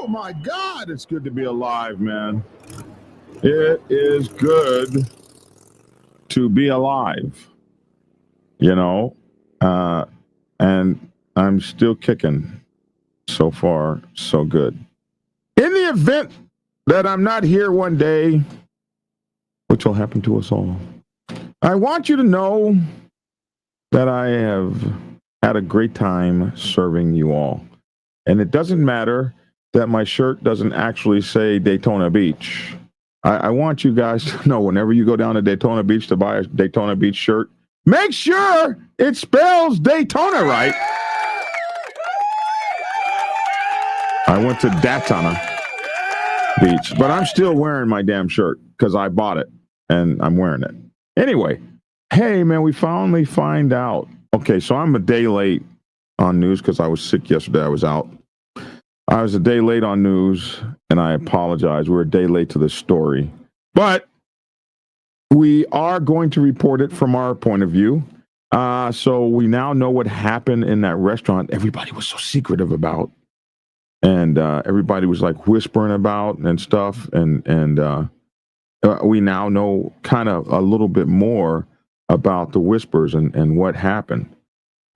Oh my God, it's good to be alive, man. It is good to be alive, you know, and I'm still kicking. So far, so good. In the event that I'm not here one day, which will happen to us all, I want you to know that I have had a great time serving you all. And it doesn't matter that my shirt doesn't actually say Daytona Beach. I want you guys to know whenever you go down to Daytona Beach to buy a Daytona Beach shirt, make sure it spells Daytona right. I went to Daytona Beach, but I'm still wearing my damn shirt because I bought it and I'm wearing it. Anyway, hey, man, we finally find out. Okay, so I'm a day late on news because I was sick yesterday. I was out. I was a day late on news, and I apologize. We're a day late to this story. But we are going to report it from our point of view. So we now know what happened in that restaurant everybody was so secretive about. And everybody was like whispering about and stuff. And we now know kind of a little bit more about the whispers and what happened.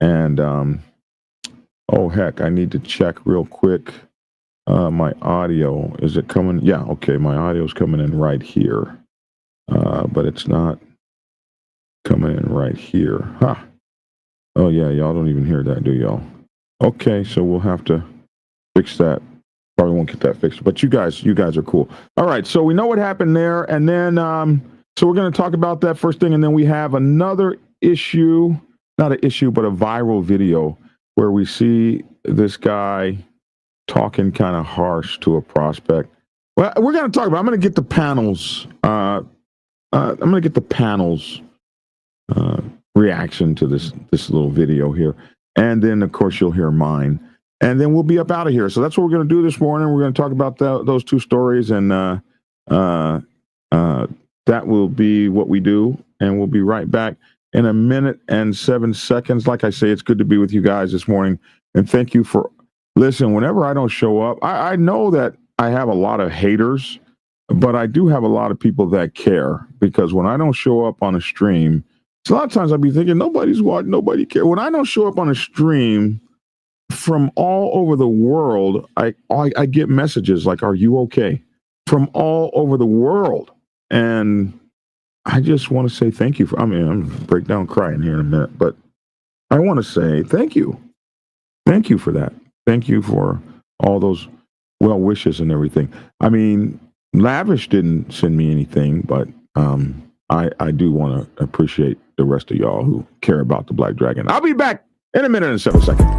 And oh, heck, I need to check real quick. My audio, is it coming? Yeah, okay, my audio is coming in right here. But it's not coming in right here. Huh. Oh, yeah, y'all don't even hear that, do y'all? Okay, so we'll have to fix that. Probably won't get that fixed, but you guys are cool. All right, so we know what happened there, and then so we're going to talk about that first thing, and then we have another issue, not an issue, but a viral video where we see this guy talking kind of harsh to a prospect. Well, we're going to talk about. I'm going to get the panels. I'm going to get the panels reaction to this little video here, and then of course you'll hear mine. And then we'll be up out of here. So that's what we're going to do this morning. We're going to talk about those two stories, and that will be what we do. And we'll be right back in a minute and 7 seconds. Like I say, it's good to be with you guys this morning. And thank you for listening. Whenever I don't show up, I know that I have a lot of haters, but I do have a lot of people that care, because when I don't show up on a stream, so a lot of times I'll be thinking, nobody's watching, nobody cares. When I don't show up on a stream, from all over the world, I get messages like, "Are you okay?" From all over the world, and I just want to say thank you. I'm gonna break down crying here in a minute, but I want to say thank you for that. Thank you for all those well wishes and everything. I mean, Lavish didn't send me anything, but I do want to appreciate the rest of y'all who care about the Black Dragon. I'll be back in a minute and 7 seconds.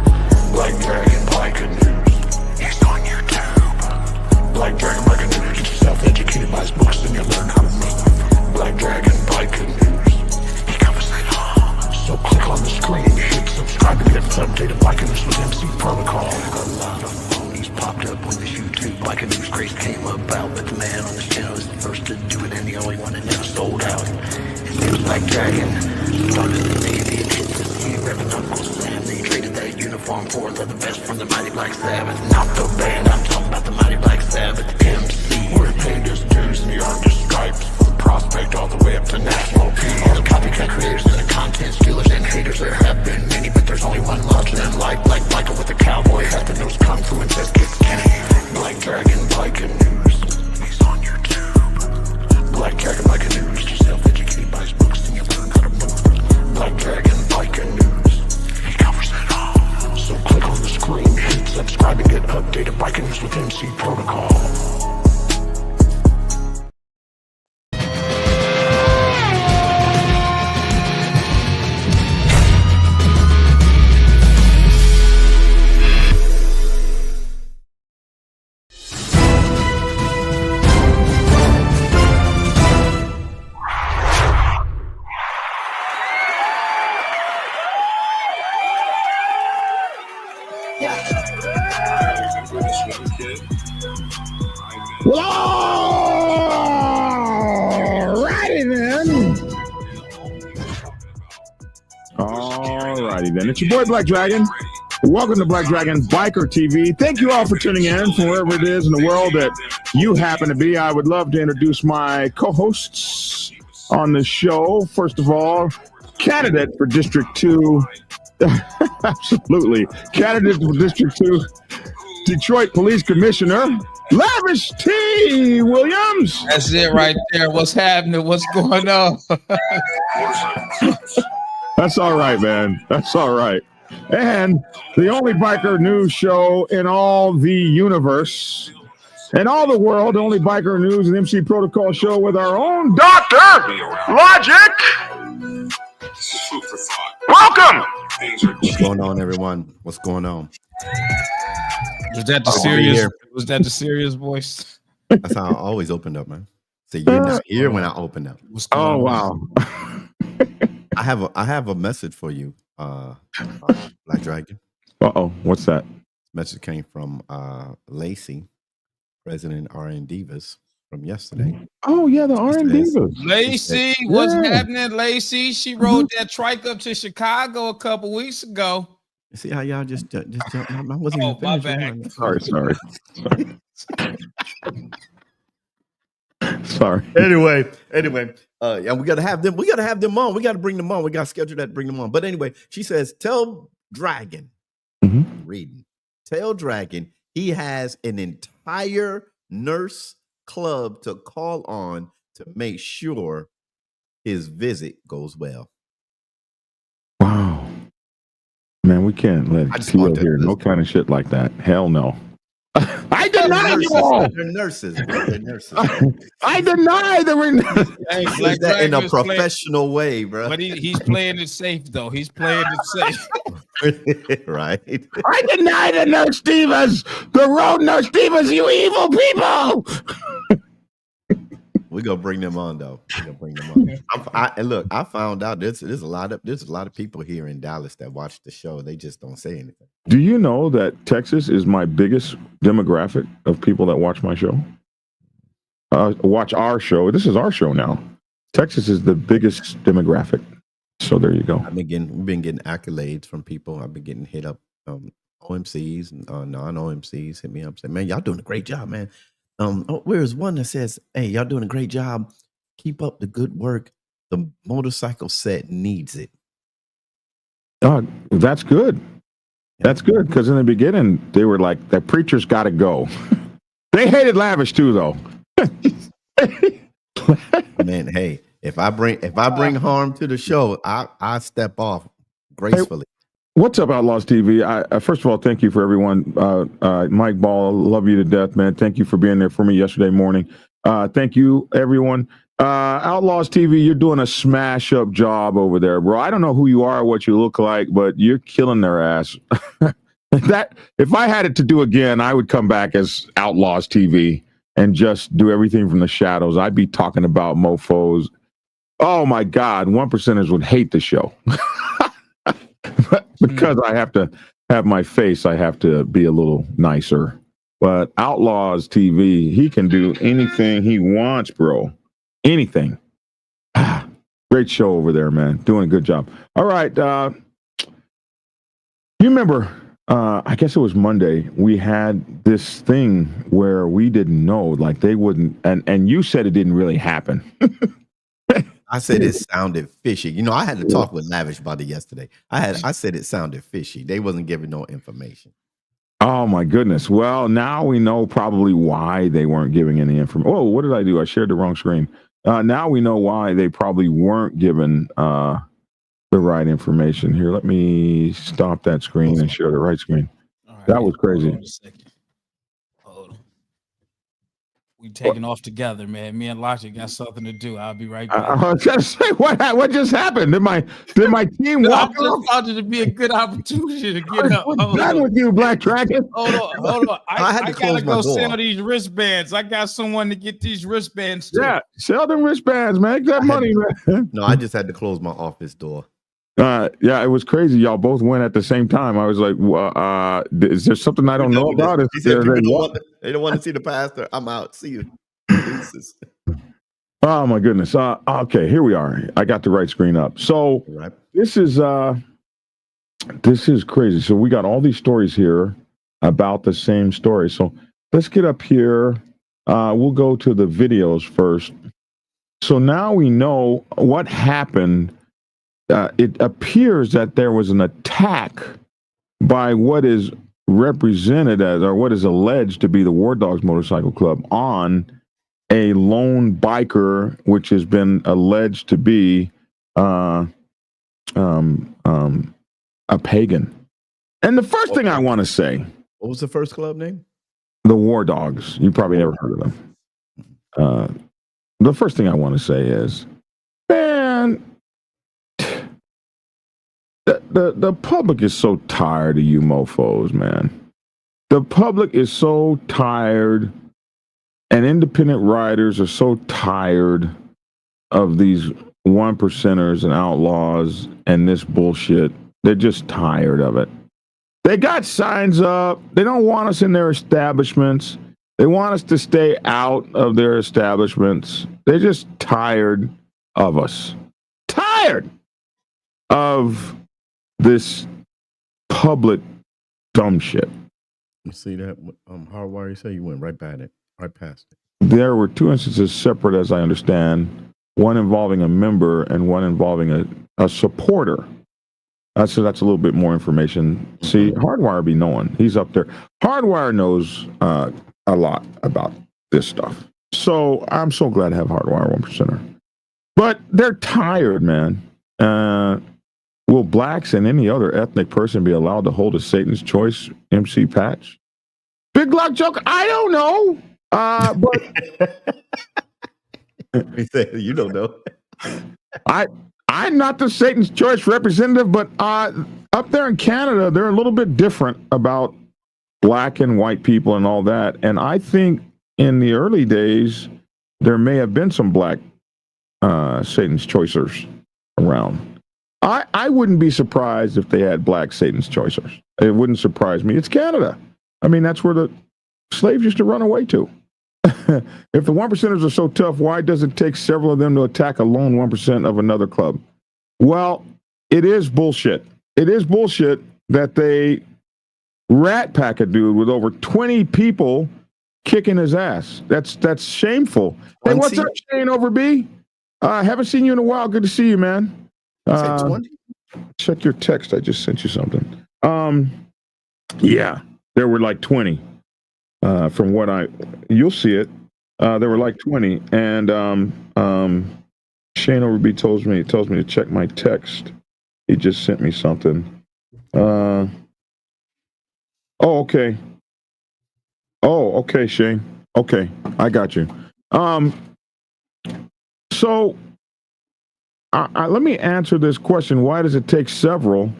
Black Dragon Pagan News. He's on YouTube. Black Dragon Pagan News. Get yourself educated by his books and you'll learn how to move. Black Dragon Pagan News. He covers it all. So click on the screen, hit subscribe to get updated Pagan News with MC Protocol. A lot of phonies popped up on this YouTube. Pagan News craze came about, but the man on this channel is the first to do it, and the only one that never sold out. His name was Black Dragon. Started the day the hit the scene, repping Uncle Sam. They traded that uniform for the best from the Mighty Black Sabbath. Not the band, I'm talking about the Mighty Black Sabbath. MC, where he paid his dues and he earned his stripes. From prospect all the way up to national peace. All the copycat creators and the content stealers and haters, there have been many, but there's only one larger than life. Like Michael with the cowboy hat that knows kung fu and says get skinny. Black Dragon Pagan News. He's on YouTube. Black Dragon Pagan News. Yourself educated by his books and you learn how to move. Black Dragon Pagan News. He covers it all. So click on the screen, hit subscribe and get updated Pagan News with MC Protocol. Alrighty then. It's your boy Black Dragon. Welcome to Black Dragon Biker TV. Thank you all for tuning in from wherever it is in the world that you happen to be. I would love to introduce my co-hosts on the show. First of all, candidate for District 2. Absolutely. Candidate for District 2, Detroit Police Commissioner, Lavish T. Williams. That's it right there. What's happening? What's going on? That's all right, man. That's all right. And the only biker news show in all the universe, in all the world, the only biker news and MC protocol show with our own Dr. Logic. Welcome. What's going on, everyone? What's going on? Was that the serious? Was that the serious voice? That's how I always opened up, man. So you're not here when I open up. Oh wow! I have a message for you, Black Dragon. Uh-oh, what's that? Message came from Lacey, President RN Divas, from yesterday. Oh yeah, the RN Divas. Lacey, what's happening, Lacey? She rode that trike up to Chicago a couple weeks ago. You see how y'all just jumped? I wasn't even my finished. bad. Sorry. Sorry. Anyway, yeah, we gotta have them. We gotta have them on. We gotta bring them on. We gotta schedule that, bring them on. But anyway, she says, tell Dragon, reading. Tell Dragon he has an entire nurse club to call on to make sure his visit goes well. Wow. Man, we can't let Tio hear no kind of shit like that. Hell no. I deny you all. They're nurses. They're nurses. I deny that we're Hey, Black that in a professional way, bro. But he's playing it safe, though. He's playing it safe. Right. I deny the nurse divas, the road nurse divas, you evil people. We're gonna bring them on, though. We're gonna bring them on. And look, I found out there's a lot of people here in Dallas that watch the show. They just don't say anything. Do you know that Texas is my biggest demographic of people that watch my show? Watch our show. This is our show now. Texas is the biggest demographic. So there you go. We've been getting accolades from people. I've been getting hit up. OMCs, non-OMCs hit me up, say, "Man, y'all doing a great job, man." Where's one that says, "Hey, y'all doing a great job. Keep up the good work. The motorcycle set needs it." That's good. That's good, because in the beginning they were like, "The preacher's got to go." They hated Lavish too, though. Man, hey, if I bring harm to the show, I step off gracefully. Hey, what's up, Outlaws TV? I first of all, thank you for everyone. Mike Ball, love you to death, man. Thank you for being there for me yesterday morning. Thank you, everyone. Outlaws TV, you're doing a smash up job over there, bro. I don't know who you are, what you look like, but you're killing their ass. That if I had it to do again, I would come back as Outlaws TV and just do everything from the shadows. I'd be talking about mofos. Oh my God, 1%ers would hate the show. Because I have to have my face, I have to be a little nicer. But Outlaws TV, he can do anything he wants, bro. Anything. Great show over there, man. Doing a good job. All right. You remember, I guess it was Monday, we had this thing where we didn't know, like they wouldn't, and you said it didn't really happen. I said it sounded fishy. You know, I had to talk with Lavish about it yesterday. I said it sounded fishy. They wasn't giving no information. Oh my goodness. Well, now we know probably why they weren't giving any information. Oh, what did I do? I shared the wrong screen. Now we know why they probably weren't given the right information. Here, let me stop that screen and share the right screen. Right, that was crazy. Hold on. We taking off together, man. Me and Logic got something to do. I'll be right back. I was gonna say, what just happened? Did my team walk off? I just thought it to be a good opportunity to get up. What's done with you, Black Dragon? Hold on. I gotta go sell these wristbands. I got someone to get these wristbands too. Yeah, sell them wristbands, man. Get that money, man. No, I just had to close my office door. Yeah, it was crazy. Y'all both went at the same time. I was like, is there something I don't know about? They don't want to see the pastor. I'm out. See you. Oh my goodness. Okay, here we are. I got the right screen up. So this is This is crazy. So we got all these stories here about the same story. So let's get up here. We'll go to the videos first. So now we know what happened. It appears that there was an attack by what is represented as, or what is alleged to be, the War Dogs Motorcycle Club on a lone biker, which has been alleged to be a pagan. And the first thing I want to say, What was the first club name? the War Dogs. You probably never heard of them. The first thing I want to say is, man, the public is so tired of you mofos, man. The public is so tired, and independent writers are so tired of these one percenters and outlaws and this bullshit. They're just tired of it. They got signs up. They don't want us in their establishments. They want us to stay out of their establishments. They're just tired of us. Tired of this public dumb shit. You see that? Hardwire, you say you went right past it. There were two instances separate, as I understand, one involving a member and one involving a supporter. So that's a little bit more information. See, Hardwire be knowing. He's up there. Hardwire knows a lot about this stuff. So I'm so glad to have Hardwire 1%er. But they're tired, man. Will blacks and any other ethnic person be allowed to hold a Satan's Choice MC patch? Big Glock joke. I don't know. But He said, you don't know. I'm not the Satan's Choice representative, but up there in Canada, they're a little bit different about black and white people and all that. And I think in the early days, there may have been some black Satan's Choicers around. I wouldn't be surprised if they had black Satan's Choicers. It wouldn't surprise me. It's Canada. I mean, that's where the slaves used to run away to. If the 1%ers are so tough, why does it take several of them to attack a lone 1% of another club? Well, it is bullshit. It is bullshit that they rat pack a dude with over 20 people kicking his ass. That's shameful. Hey, what's up, Shane over B? Haven't seen you in a while. Good to see you, man. Check your text. I just sent you something. Yeah, there were like 20. From what you'll see it. There were like 20, and Shane Overby tells me to check my text. He just sent me something. Oh, okay. Oh, okay, Shane. Okay, I got you. So let me answer this question. Why does it take several?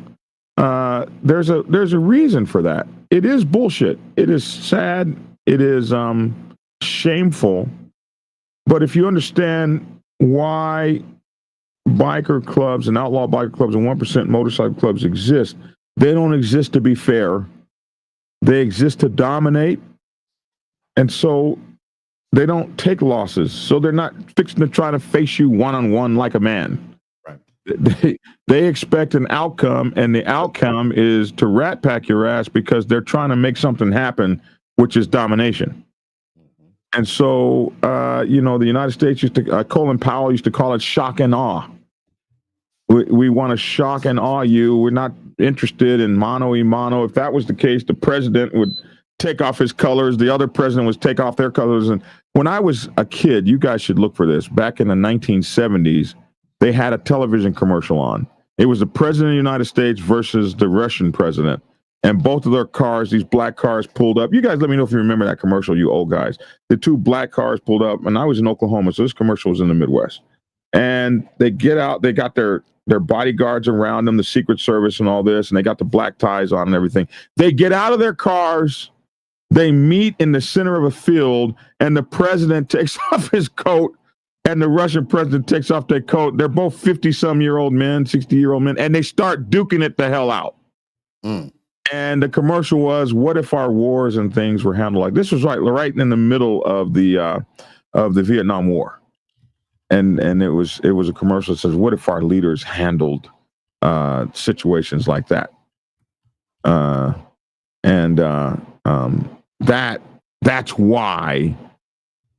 There's a reason for that. It is bullshit. It is sad. It is shameful. But if you understand why biker clubs and outlaw biker clubs and 1% motorcycle clubs exist, they don't exist to be fair. They exist to dominate. And so they don't take losses. So they're not fixing to try to face you one-on-one like a man. They expect an outcome, and the outcome is to rat pack your ass because they're trying to make something happen, which is domination. And so, the United States used to, Colin Powell used to call it shock and awe. We want to shock and awe you. We're not interested in mano a mano. If that was the case, the president would take off his colors. The other president would take off their colors. And when I was a kid, you guys should look for this. Back in the 1970s, they had a television commercial on. It was the president of the United States versus the Russian president. And both of their cars, these black cars pulled up. You guys let me know if you remember that commercial, you old guys. The two black cars pulled up, and I was in Oklahoma, so this commercial was in the Midwest. And they get out, they got their bodyguards around them, the Secret Service and all this, and they got the black ties on and everything. They get out of their cars, they meet in the center of a field, and the president takes off his coat, and the Russian president takes off their coat. They're both 50-some-year-old men, 60-year-old men, and they start duking it the hell out. And the commercial was, what if our wars and things were handled like this? Was right in the middle of the Vietnam War. And it was a commercial that says, what if our leaders handled situations like that? And that's why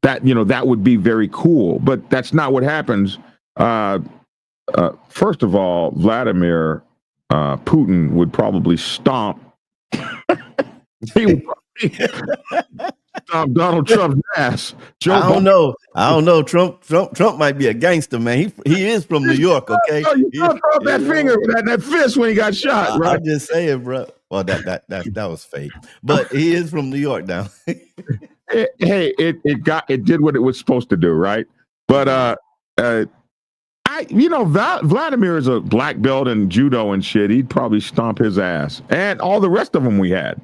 that would be very cool. But that's not what happens. First of all, Vladimir Putin would probably stomp. He would probably stomp Donald Trump's ass. I don't know. Trump might be a gangster, man. He is from New York, okay? You throw that finger, that fist when he got shot, right? I'm just saying, bro. Well, that was fake, but he is from New York now. It did what it was supposed to do, right? But Vladimir is a black belt in judo and shit. He'd probably stomp his ass, and all the rest of them we had.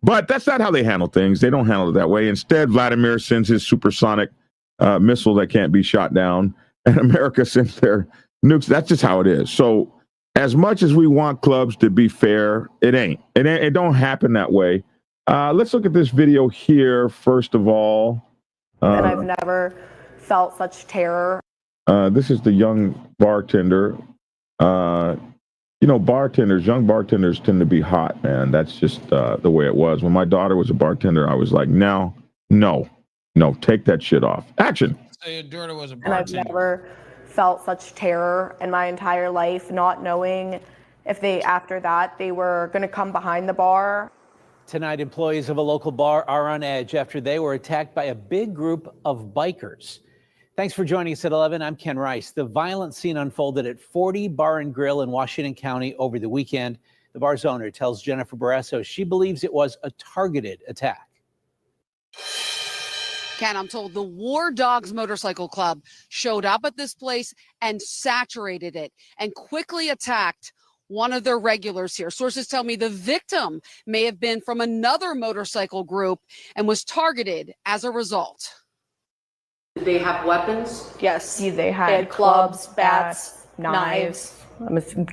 But that's not how they handle things. They don't handle it that way. Instead, Vladimir sends his supersonic missile that can't be shot down, and America sends their nukes. That's just how it is. So, as much as we want clubs to be fair, it ain't. It don't happen that way. Let's look at this video here first of all. And I've never felt such terror. This is the young bartender. Young bartenders tend to be hot, man. That's just the way it was. When my daughter was a bartender, I was like, no, take that shit off. Action. So your daughter was a And bartender. I've never felt such terror in my entire life, not knowing if after that, they were going to come behind the bar. Tonight, employees of a local bar are on edge after they were attacked by a big group of bikers. Thanks for joining us at 11. I'm Ken Rice. The violent scene unfolded at 40 Bar and Grill in Washington County over the weekend. The bar's owner tells Jennifer Barrasso she believes it was a targeted attack. Ken, I'm told the War Dogs Motorcycle Club showed up at this place and saturated it and quickly attacked one of their regulars here. Sources tell me the victim may have been from another motorcycle group and was targeted as a result. Did they have weapons? Yes, they had clubs, bats, knives,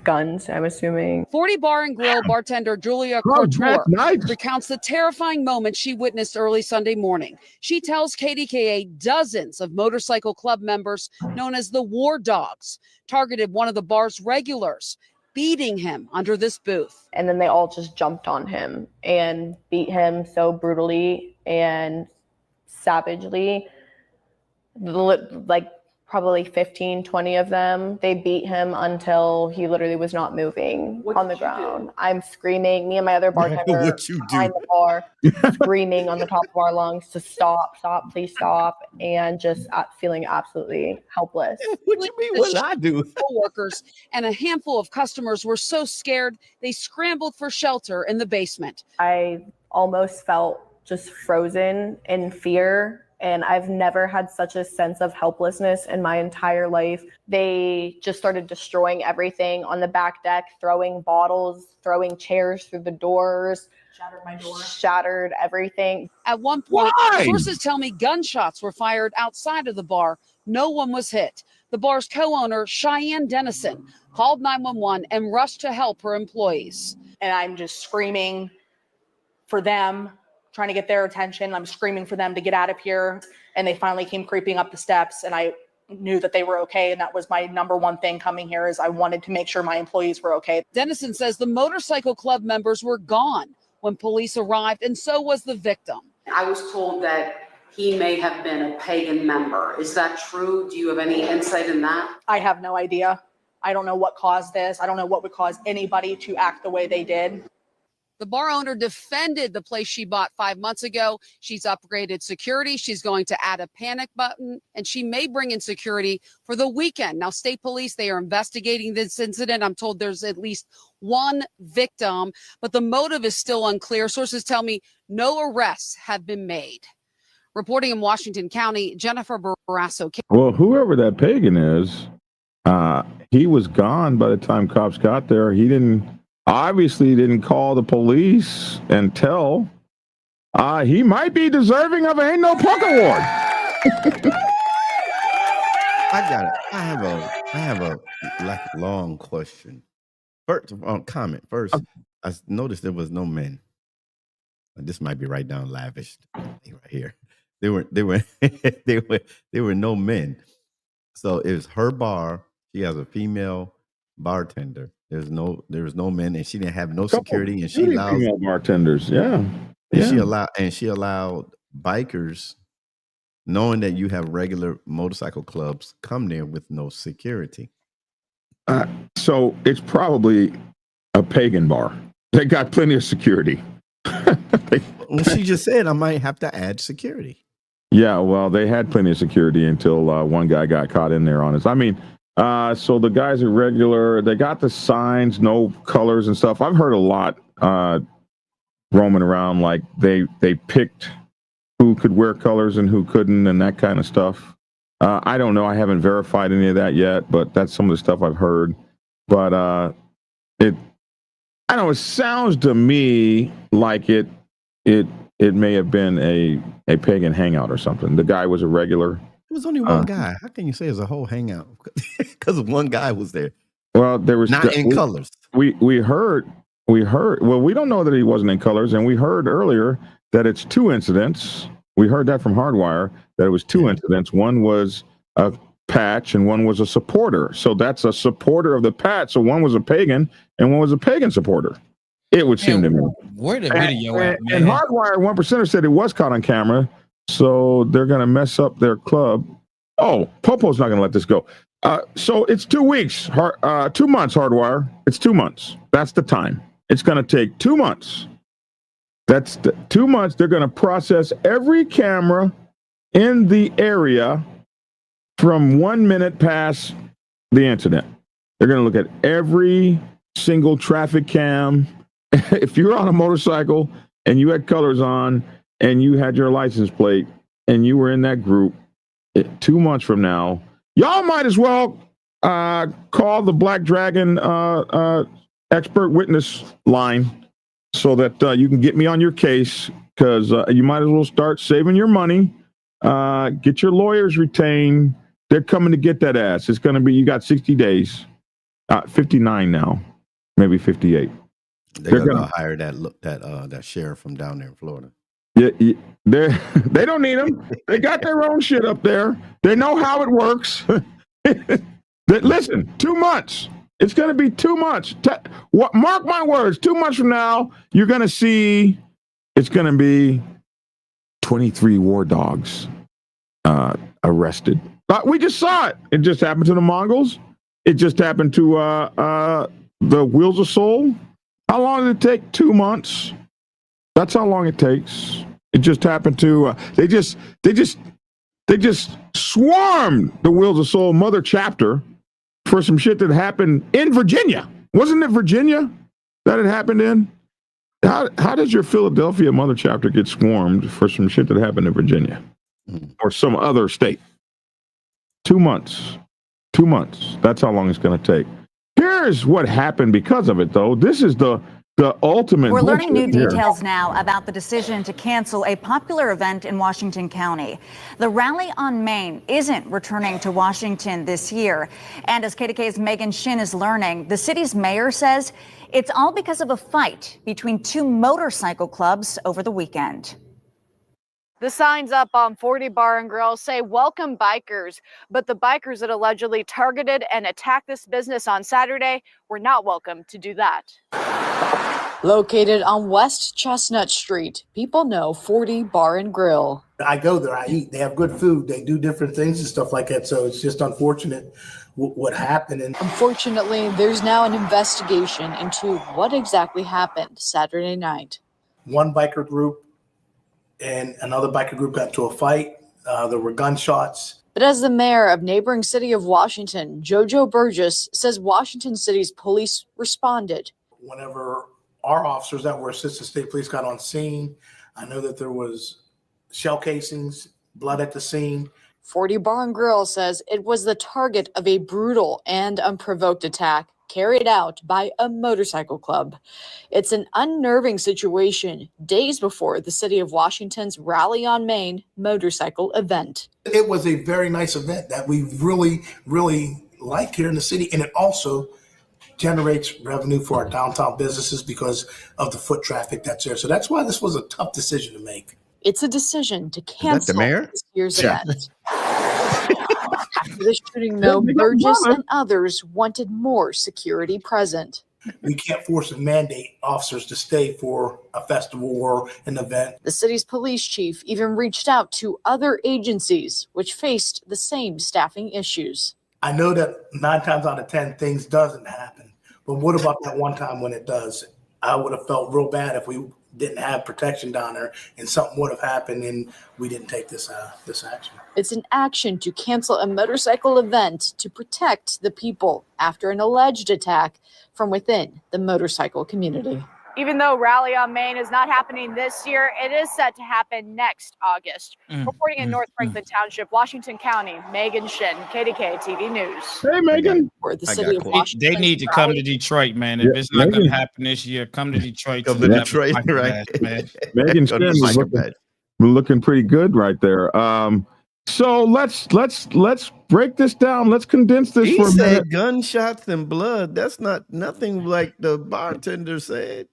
guns, I'm assuming. 40 Bar and Grill bartender Julia Couture recounts the terrifying moment she witnessed early Sunday morning. She tells KDKA dozens of motorcycle club members known as the War Dogs targeted one of the bar's regulars, beating him under this booth. And then they all just jumped on him and beat him so brutally and savagely. Like probably 15, 20 of them. They beat him until he literally was not moving on the ground. I'm screaming, me and my other bartender behind the bar, screaming on the top of our lungs to stop, please stop, and just feeling absolutely helpless. What you mean? What did I do? Co-workers and a handful of customers were so scared they scrambled for shelter in the basement. I almost felt just frozen in fear. And I've never had such a sense of helplessness in my entire life. They just started destroying everything on the back deck, throwing bottles, throwing chairs through the doors. Shattered my door. Shattered everything. At one point, sources tell me gunshots were fired outside of the bar. No one was hit. The bar's co-owner, Cheyenne Dennison, called 911 and rushed to help her employees. And I'm just screaming for them, trying to get their attention. I'm screaming for them to get out of here. And they finally came creeping up the steps, and I knew that they were okay. And that was my number one thing coming here, is I wanted to make sure my employees were okay. Dennison says the motorcycle club members were gone when police arrived, and so was the victim. I was told that he may have been a Pagan member. Is that true? Do you have any insight in that? I have no idea. I don't know what caused this. I don't know what would cause anybody to act the way they did. The bar owner defended the place she bought 5 months ago. She's upgraded security. She's going to add a panic button, and she may bring in security for the weekend. Now, state police, they are investigating this incident. I'm told there's at least one victim, but the motive is still unclear. Sources tell me no arrests have been made. Reporting in Washington County, Jennifer Barrasso. Well, whoever that Pagan is, he was gone by the time cops got there. He obviously didn't call the police and tell. He might be deserving of an Ain't No Punk Award. I got it. I have a long question. First, comment first. I noticed there was no men. This might be right down lavish right here. There were no men. So it was her bar. She has a female bartender. There was no men, and she didn't have no Couple security, and she beauty allowed female bartenders. Yeah. she allowed bikers, knowing that you have regular motorcycle clubs, come there with no security. So it's probably a pagan bar. They got plenty of security. Well, she just said I might have to add security. Yeah, well, they had plenty of security until one guy got caught in there on us. I mean, so the guys are regular. They got the signs, no colors and stuff. I've heard a lot roaming around, like they picked who could wear colors and who couldn't and that kind of stuff. I don't know. I haven't verified any of that yet, but that's some of the stuff I've heard. But I don't know. It sounds to me like it may have been a pagan hangout or something. The guy was a regular. It was only one guy. How can you say it's a whole hangout? Because one guy was there. Well, there was not in colors. We heard. Well, we don't know that he wasn't in colors, and we heard earlier that it's 2 incidents. We heard that from Hardwire that it was 2 incidents. One was a patch, and one was a supporter. So that's a supporter of the patch. So one was a pagan, and one was a pagan supporter. It would seem to me. Where the video at, man? And Hardwire 1% said it was caught on camera, so they're going to mess up their club. Oh, Popo's not going to let this go. So it's 2 weeks, 2 months, Hardwire. It's 2 months. That's the time. It's going to take 2 months. That's the 2 months. They're going to process every camera in the area from 1 minute past the incident. They're going to look at every single traffic cam. If you're on a motorcycle and you had colors on and you had your license plate and you were in that group, 2 months from now, y'all might as well call the Black Dragon expert witness line so that you can get me on your case, because you might as well start saving your money, get your lawyers retained. They're coming to get that ass. It's going to be, you got 60 days, 59 now, maybe 58. They're going to hire that sheriff from down there in Florida. Yeah, they don't need them. They got their own shit up there. They know how it works. Listen, 2 months. It's going to be 2 months. Mark my words. 2 months from now, you're going to see it's going to be 23 war dogs arrested. We just saw it. It just happened to the Mongols. It just happened to the Wheels of Soul. How long did it take? 2 months. That's how long it takes. It just happened to. They just swarmed the Wheels of Soul mother chapter for some shit that happened in Virginia. Wasn't it Virginia that it happened in? How does your Philadelphia mother chapter get swarmed for some shit that happened in Virginia or some other state? 2 months. 2 months. That's how long it's going to take. Here's what happened because of it, though. This is the ultimate. We're learning new details now about the decision to cancel a popular event in Washington County. The Rally on Main isn't returning to Washington this year. And as KDK's Megan Shin is learning, the city's mayor says it's all because of a fight between 2 motorcycle clubs over the weekend. The signs up on 40 Bar and Grill say welcome bikers, but the bikers that allegedly targeted and attacked this business on Saturday were not welcome to do that. Located on West Chestnut Street, people know 40 Bar and Grill. I go there, I eat. They have good food. They do different things and stuff like that. So it's just unfortunate what happened. And unfortunately, there's now an investigation into what exactly happened Saturday night. One biker group and another biker group got into a fight. There were gunshots. But as the mayor of neighboring city of Washington, Jojo Burgess, says Washington City's police responded. Whenever our officers that were assistant state police got on scene, I know that there was shell casings, blood at the scene. 40 Bar and Grill says it was the target of a brutal and unprovoked attack carried out by a motorcycle club. It's an unnerving situation days before the city of Washington's Rally on Main motorcycle event. It was a very nice event that we really, really like here in the city, and it also generates revenue for our downtown businesses because of the foot traffic that's there. So that's why this was a tough decision to make. It's a decision to cancel this year's event. After the shooting, though, Burgess and others wanted more security present. We can't force and mandate officers to stay for a festival or an event. The city's police chief even reached out to other agencies, which faced the same staffing issues. I know that 9 times out of 10 things doesn't happen, but what about that one time when it does? I would have felt real bad if we didn't have protection down there and something would have happened and we didn't take this action. It's an action to cancel a motorcycle event to protect the people after an alleged attack from within the motorcycle community. Even though Rally on Main is not happening this year, it is set to happen next August. Reporting in North Franklin Township, Washington County, Megan Shin, KDK TV News. Hey, Megan. For the city of Washington. They need to come to Detroit, man. If it's not going to happen this year, come to Detroit. Come to Detroit, right? Man. Megan Shin was looking pretty good right there. So let's break this down. Let's condense this He for a said minute. gunshots and blood. That's nothing like the bartender said.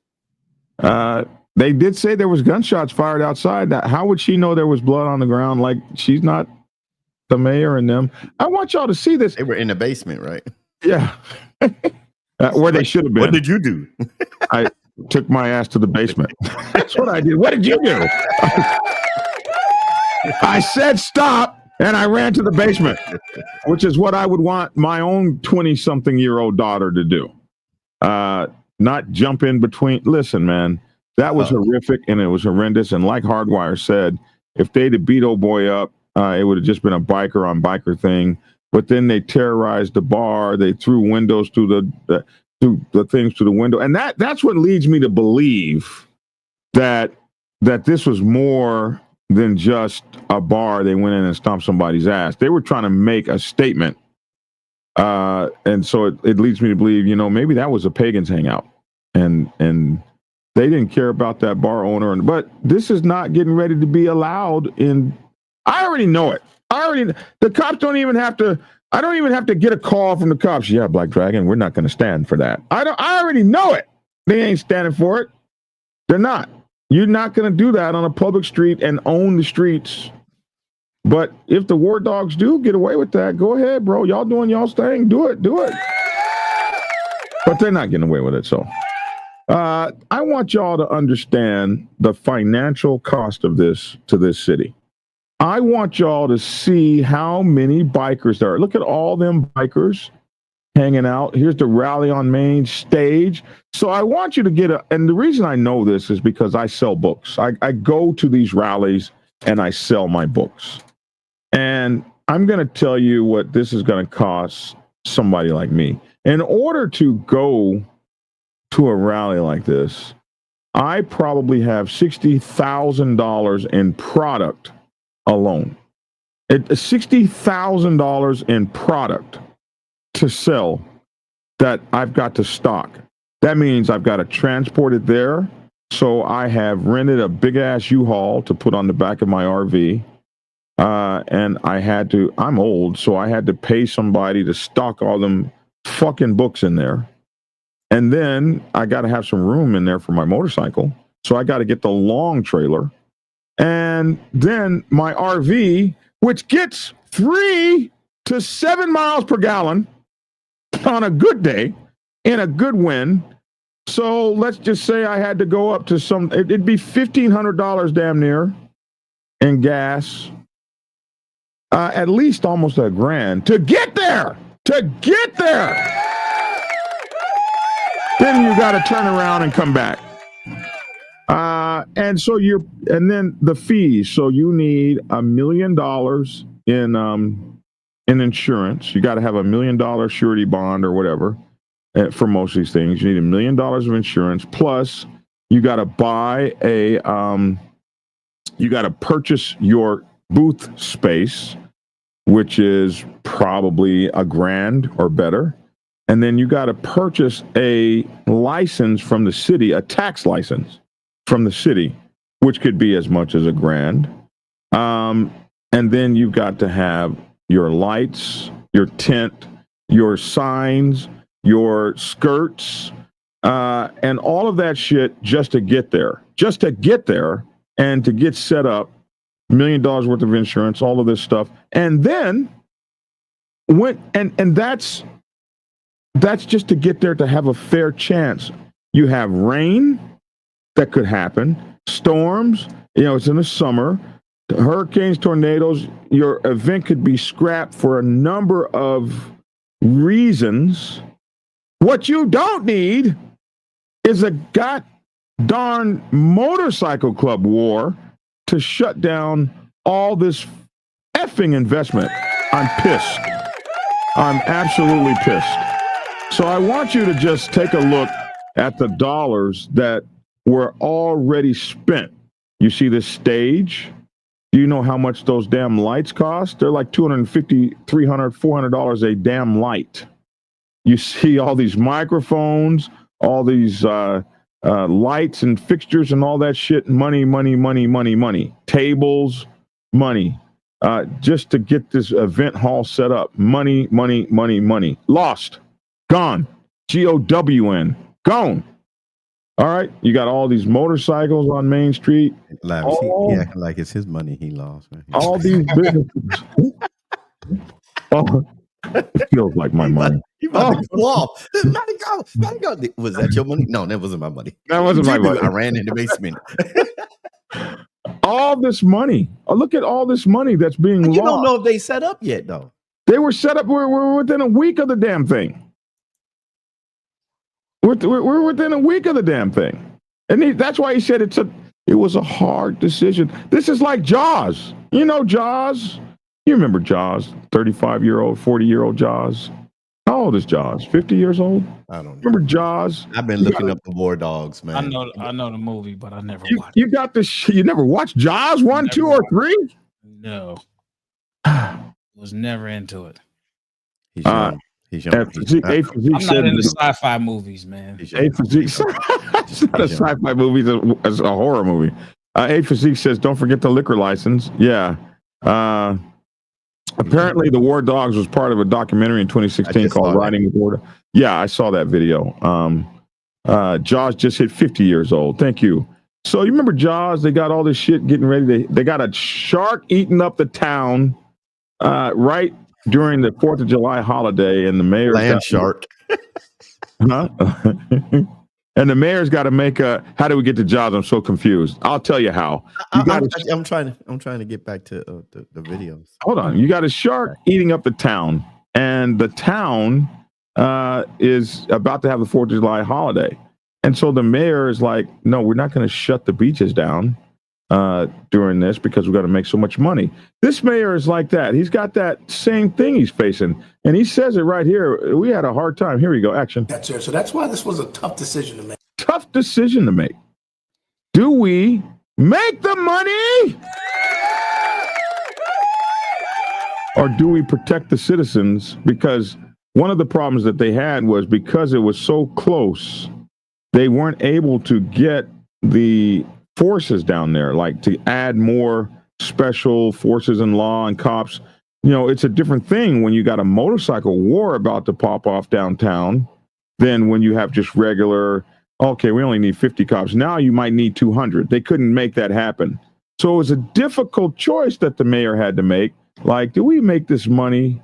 They did say there was gunshots fired outside. How would she know there was blood on the ground? Like, she's not the mayor and them. I want y'all to see this. They were in the basement, right? Yeah. Where they should have been. What did you do? I took my ass to the basement. That's what I did. What did you do? I said stop, and I ran to the basement, which is what I would want my own 20-something-year-old daughter to do. Not jump in between. Listen, man, that was horrific, and it was horrendous. And like Hardwire said, if they'd have beat old boy up, it would have just been a biker on biker thing. But then they terrorized the bar. They threw windows through the things to the window, and that's what leads me to believe that this was more than just a bar. They went in and stomped somebody's ass. They were trying to make a statement. And so it leads me to believe, maybe that was a Pagan's hangout and they didn't care about that bar owner. But this is not getting ready to be allowed I already know it. The cops don't even have to, I don't even have to get a call from the cops. Yeah, Black Dragon, we're not going to stand for that. I already know it. They ain't standing for it. They're not. You're not going to do that on a public street and own the streets. But if the war dogs do get away with that, go ahead, bro. Y'all doing y'all's thing. Do it. But they're not getting away with it. So I want y'all to understand the financial cost of this to this city. I want y'all to see how many bikers there are. Look at all them bikers hanging out. Here's the Rally on Main stage. So I want you to and the reason I know this is because I sell books. I go to these rallies and I sell my books. And I'm going to tell you what this is going to cost somebody like me. In order to go to a rally like this, I probably have $60,000 in product alone. $60,000 in product to sell that I've got to stock. That means I've got to transport it there. So I have rented a big ass U-Haul to put on the back of my RV. And I'm old, so I had to pay somebody to stock all them fucking books in there. And then I got to have some room in there for my motorcycle. So I got to get the long trailer. And then my RV, which gets 3 to 7 miles per gallon on a good day, in a good wind. So let's just say I had to go up to it'd be $1,500 damn near in gas. At least almost $1,000 to get there. Then you got to turn around and come back. And then the fees. So you need $1 million in insurance. You got to have $1 million surety bond or whatever for most of these things. You need $1 million of insurance. Plus, you got to you got to purchase your booth space, which is probably $1,000 or better. And then you got to purchase a license from the city, a tax license from the city, which could be as much as $1,000. And then you've got to have your lights, your tent, your signs, your skirts, and all of that shit just to get there. And to get set up, $1 million worth of insurance, all of this stuff. And then and that's just to get there to have a fair chance. You have rain that could happen, storms, it's in the summer, hurricanes, tornadoes. Your event could be scrapped for a number of reasons. What you don't need is a darn motorcycle club war to shut down all this effing investment. I'm pissed. I'm absolutely pissed. So I want you to just take a look at the dollars that were already spent. You see this stage? Do you know how much those damn lights cost? They're like $250, $300, $400 a damn light. You see all these microphones, all these lights and fixtures and all that shit. Money. Tables, money. Just to get this event hall set up. Money. Lost. Gone. GOWN. Gone. All right. You got all these motorcycles on Main Street. He acting like it's his money he lost. Man. All these businesses. It feels like my money. He about to go off. Money go. Was that your money? No, that wasn't my money. That wasn't my money. I ran in the basement. All this money. Look at all this money that's being lost. You don't know if they set up yet, though. They were set up. We're within a week of the damn thing. We're within a week of the damn thing. And that's why he said it was a hard decision. This is like Jaws. You know Jaws? You remember Jaws, 35-year-old, 40-year-old Jaws. How old is Jaws? 50 years old? I don't know. Remember Jaws? I've been looking up the War Dogs, man. I know the movie, but I never watched You got this. You never watched Jaws 1, 2, or 3? No. Was never into it. He's young. He's young. I'm not into sci-fi movies, man. It's not a sci-fi movie. It's a horror movie. A Physique says, don't forget the liquor license. Yeah. Apparently, the War Dogs was part of a documentary in 2016 called Riding with War. Yeah, I saw that video. Jaws just hit 50 years old. Thank you. So you remember Jaws? They got all this shit getting ready. They got a shark eating up the town right during the 4th of July holiday, and the mayor land shark. Huh? And the mayor's got to make how do we get to Jaws? I'm so confused. I'll tell you how. I'm trying to get back to the videos. Hold on. You got a shark eating up the town, and the town is about to have the 4th of July holiday. And so the mayor is like, no, we're not going to shut the beaches down during this because we've got to make so much money. This mayor is like that. He's got that same thing he's facing. And he says it right here. We had a hard time. Here we go. Action. That's it. So that's why this was a tough decision to make. Tough decision to make. Do we make the money? Or do we protect the citizens? Because one of the problems that they had was because it was so close, they weren't able to get the forces down there, like to add more special forces and law and cops. It's a different thing when you got a motorcycle war about to pop off downtown than when you have just regular, okay, we only need 50 cops. Now you might need 200. They couldn't make that happen. So it was a difficult choice that the mayor had to make. Like, do we make this money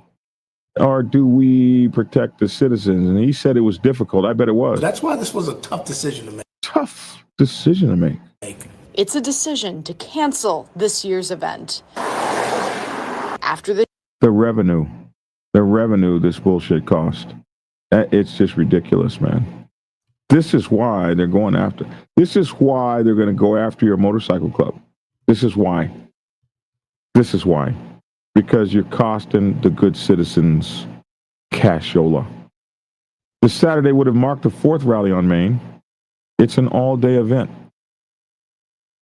or do we protect the citizens? And he said it was difficult. I bet it was. That's why this was a tough decision to make. Tough decision to make. It's a decision to cancel this year's event. After the revenue this bullshit cost. It's just ridiculous, man. This is why they're going after. This is why they're going to go after your motorcycle club. This is why. Because you're costing the good citizens cashola. This Saturday would have marked the 4th rally on Main. It's an all-day event.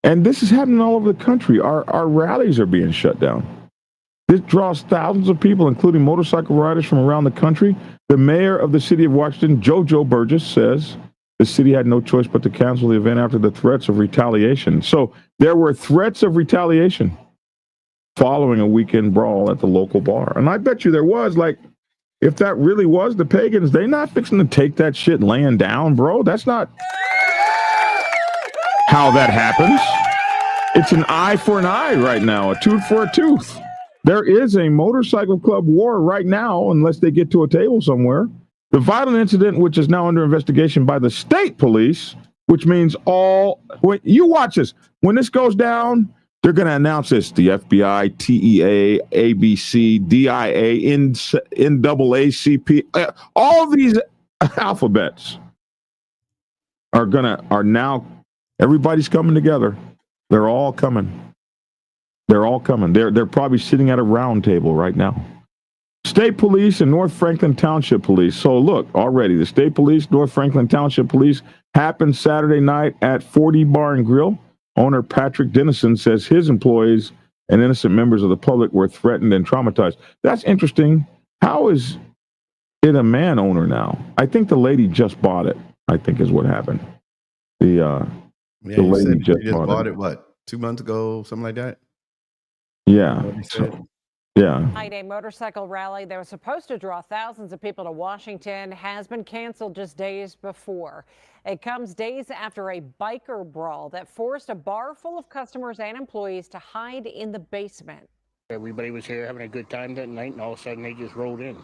And this is happening all over the country. Our rallies are being shut down. This draws thousands of people, including motorcycle riders from around the country. The mayor of the city of Washington, Jojo Burgess, says the city had no choice but to cancel the event after the threats of retaliation. So there were threats of retaliation following a weekend brawl at the local bar. And I bet you there was, like, if that really was the Pagans, they're not fixing to take that shit laying down, bro. That's not how that happens. It's an eye for an eye right now, a tooth for a tooth. There is a motorcycle club war right now, unless they get to a table somewhere. The violent incident, which is now under investigation by the state police, which means when you watch this, when this goes down, they're going to announce this. The FBI, TEA, ABC, DIA, NAACP, all these alphabets are now, everybody's coming together. They're all coming. They're probably sitting at a round table right now. State Police and North Franklin Township Police. So look, already the State Police, North Franklin Township Police happened Saturday night at 40 Bar and Grill. Owner Patrick Dennison says his employees and innocent members of the public were threatened and traumatized. That's interesting. How is it a man owner now? I think the lady just bought it, I think is what happened. The lady just bought it. What, 2 months ago, something like that? Yeah. Yeah. A motorcycle rally that was supposed to draw thousands of people to Washington has been canceled just days before. It comes days after a biker brawl that forced a bar full of customers and employees to hide in the basement. Everybody was here having a good time that night, and all of a sudden they just rolled in.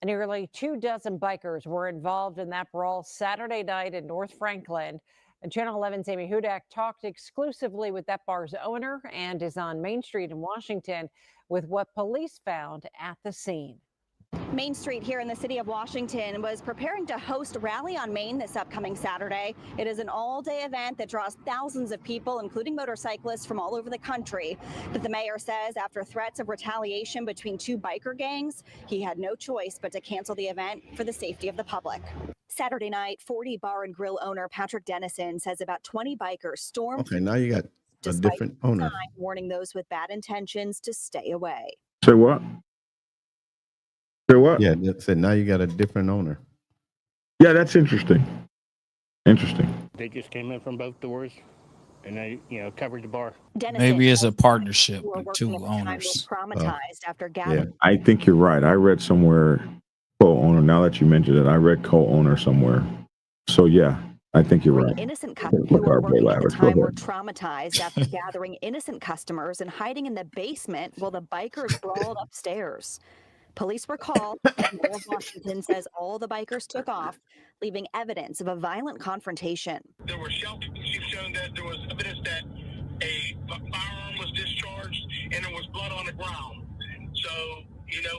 Nearly 24 bikers were involved in that brawl Saturday night in North Franklin. And Channel 11's Amy Hudak talked exclusively with that bar's owner and is on Main Street in Washington with what police found at the scene. Main Street here in the city of Washington was preparing to host Rally on Main this upcoming Saturday. It is an all-day event that draws thousands of people, including motorcyclists from all over the country. But the mayor says after threats of retaliation between two biker gangs, he had no choice but to cancel the event for the safety of the public. Saturday night, 40 Bar and Grill owner Patrick Dennison says about 20 bikers stormed. Okay, now you got a different owner. Warning those with bad intentions to stay away. Say what? Say what? Yeah, that said now you got a different owner. Yeah, that's interesting. Interesting. They just came in from both doors, and they, covered the bar. Maybe it's a partnership with two owners. Traumatized after gathering. Yeah, I think you're right. I read somewhere co-owner. Now that you mentioned it, I read co-owner somewhere. So yeah, I think you're right. Innocent customers who were working at the time were traumatized after gathering innocent customers and hiding in the basement while the bikers brawled upstairs. Police were called, and Mayor of Washington says all the bikers took off, leaving evidence of a violent confrontation. There were shell casings showing that there was evidence that a firearm was discharged and there was blood on the ground. So,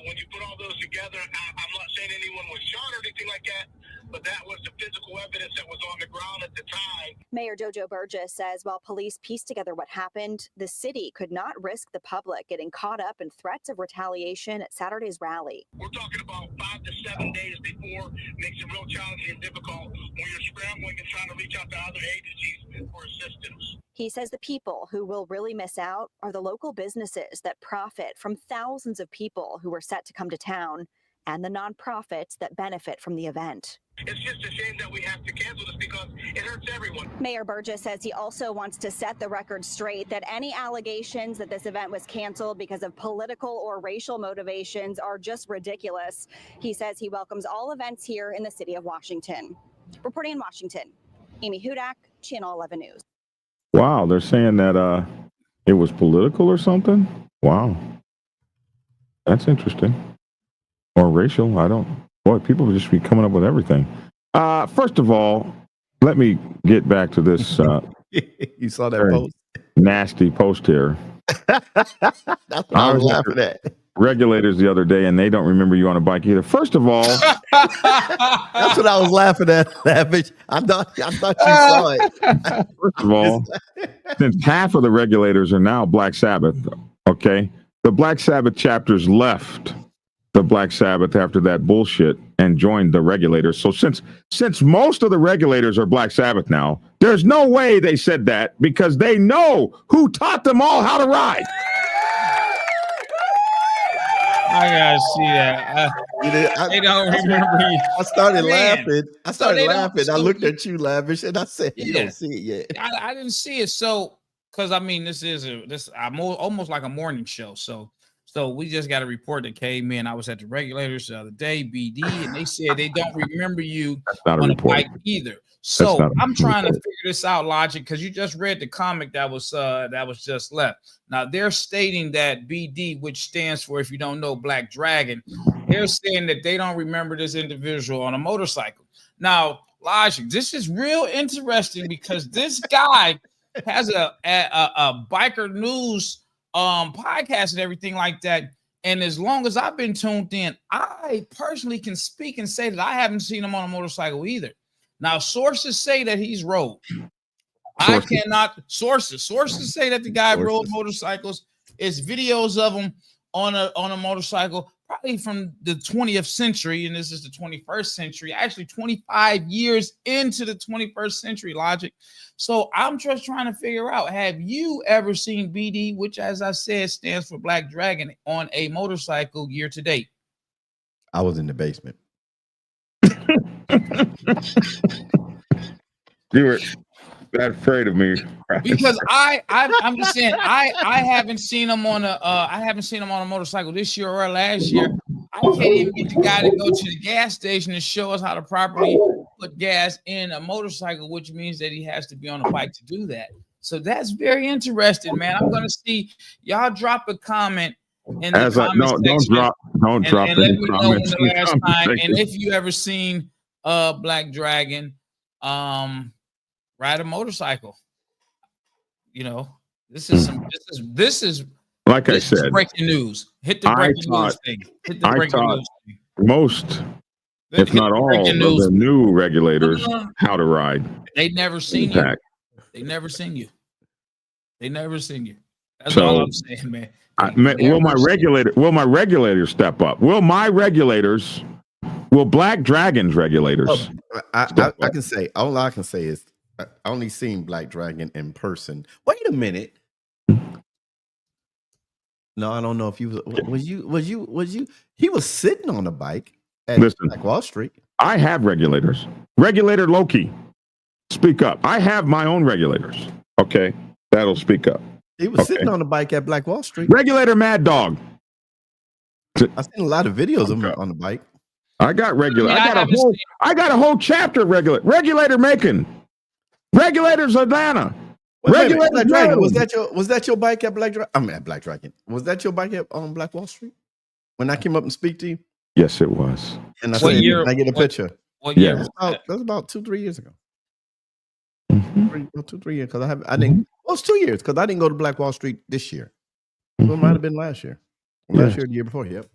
when you put all those together, I'm not saying anyone was shot or anything like that, but that was the physical evidence that was on the ground at the time. Mayor Jojo Burgess says while police pieced together what happened, the city could not risk the public getting caught up in threats of retaliation at Saturday's rally. We're talking about 5 to 7 days before makes it real challenging and difficult when you're scrambling and trying to reach out to other agencies for assistance. He says the people who will really miss out are the local businesses that profit from thousands of people who are set to come to town and the nonprofits that benefit from the event. It's just a shame that we have to cancel this because it hurts everyone. Mayor Burgess says he also wants to set the record straight that any allegations that this event was canceled because of political or racial motivations are just ridiculous. He says he welcomes all events here in the city of Washington. Reporting in Washington, Amy Hudak, Channel 11 News. Wow, they're saying that it was political or something? Wow. That's interesting. Or racial, boy, people just be coming up with everything. First of all, let me get back to this. You saw that post? Nasty post here. That's what I was laughing at. Regulators the other day, and they don't remember you on a bike either. First of all, that's what I was laughing at, Lavish. I thought you saw it. First of all, since half of the regulators are now Black Sabbath, okay, the Black Sabbath chapters left the Black Sabbath after that bullshit and joined the regulators. So since most of the regulators are Black Sabbath now, there's no way they said that because they know who taught them all how to ride. I gotta see that. They don't remember you. I started laughing. I looked at you, Lavish, and I said, "You don't see it yet." I didn't see it. So, because this is almost like a morning show. So So we just got a report that came in. I was at the regulators the other day, BD, and they said they don't remember you not a on a report. bike either. So not a I'm trying to report. figure this out, Logic, because you just read the comic that was just left. Now they're stating that BD, which stands for, if you don't know, Black Dragon, they're saying that they don't remember this individual on a motorcycle. Now, Logic, this is real interesting because this guy has a biker news podcast and everything like that. And as long as I've been tuned in, I personally can speak and say that I haven't seen him on a motorcycle either. Now, sources say that he's rode. I cannot. Sources say that the guy rode motorcycles. It's videos of him on a motorcycle, probably from the 20th century, and this is the 21st century. Actually, 25 years into the 21st century, Logic. So I'm just trying to figure out: have you ever seen BD, which, as I said, stands for Black Dragon, on a motorcycle year to date? I was in the basement. You were that afraid of me because I'm just saying I haven't seen him on a motorcycle this year or last year. I can't even get the guy to go to the gas station and show us how to properly put gas in a motorcycle, which means that he has to be on a bike to do that. So that's very interesting, man. I'm gonna see y'all drop a comment in the comment section. Don't drop and let any me know when comments. the last time, and if you ever seen Black Dragon ride a motorcycle. You know, this is like I said, breaking news. Hit the breaking news thing. Hit the breaking news thing. Most, if not all, of the new regulators how to ride. They never seen you. They never seen you. They never seen you. That's all I'm saying, man. Will my regulators step up? Will Black Dragon's regulators? I can say, all I can say is I only seen Black Dragon in person. Wait a minute. No, I don't know if you was you. He was sitting on a bike at Black Wall Street. I have regulators. Regulator Loki, speak up. I have my own regulators. Okay, that'll speak up. He was sitting on a bike at Black Wall Street. Regulator Mad Dog. I've seen a lot of videos of him on the bike. I got regular. I got a whole chapter of regulator Macon. Regulators Atlanta. Regulator Black Dragon. Was that your bike at Black Dragon? I mean, at Black Dragon. Was that your bike on Black Wall Street when I came up and speak to you? Yes, it was. And I said, "Can I get a picture?" What year? That was about 2-3 years ago. 2-3 years because I didn't. Well, it's 2 years because I didn't go to Black Wall Street this year. So it might have been last year. Last year, the year before. Yep.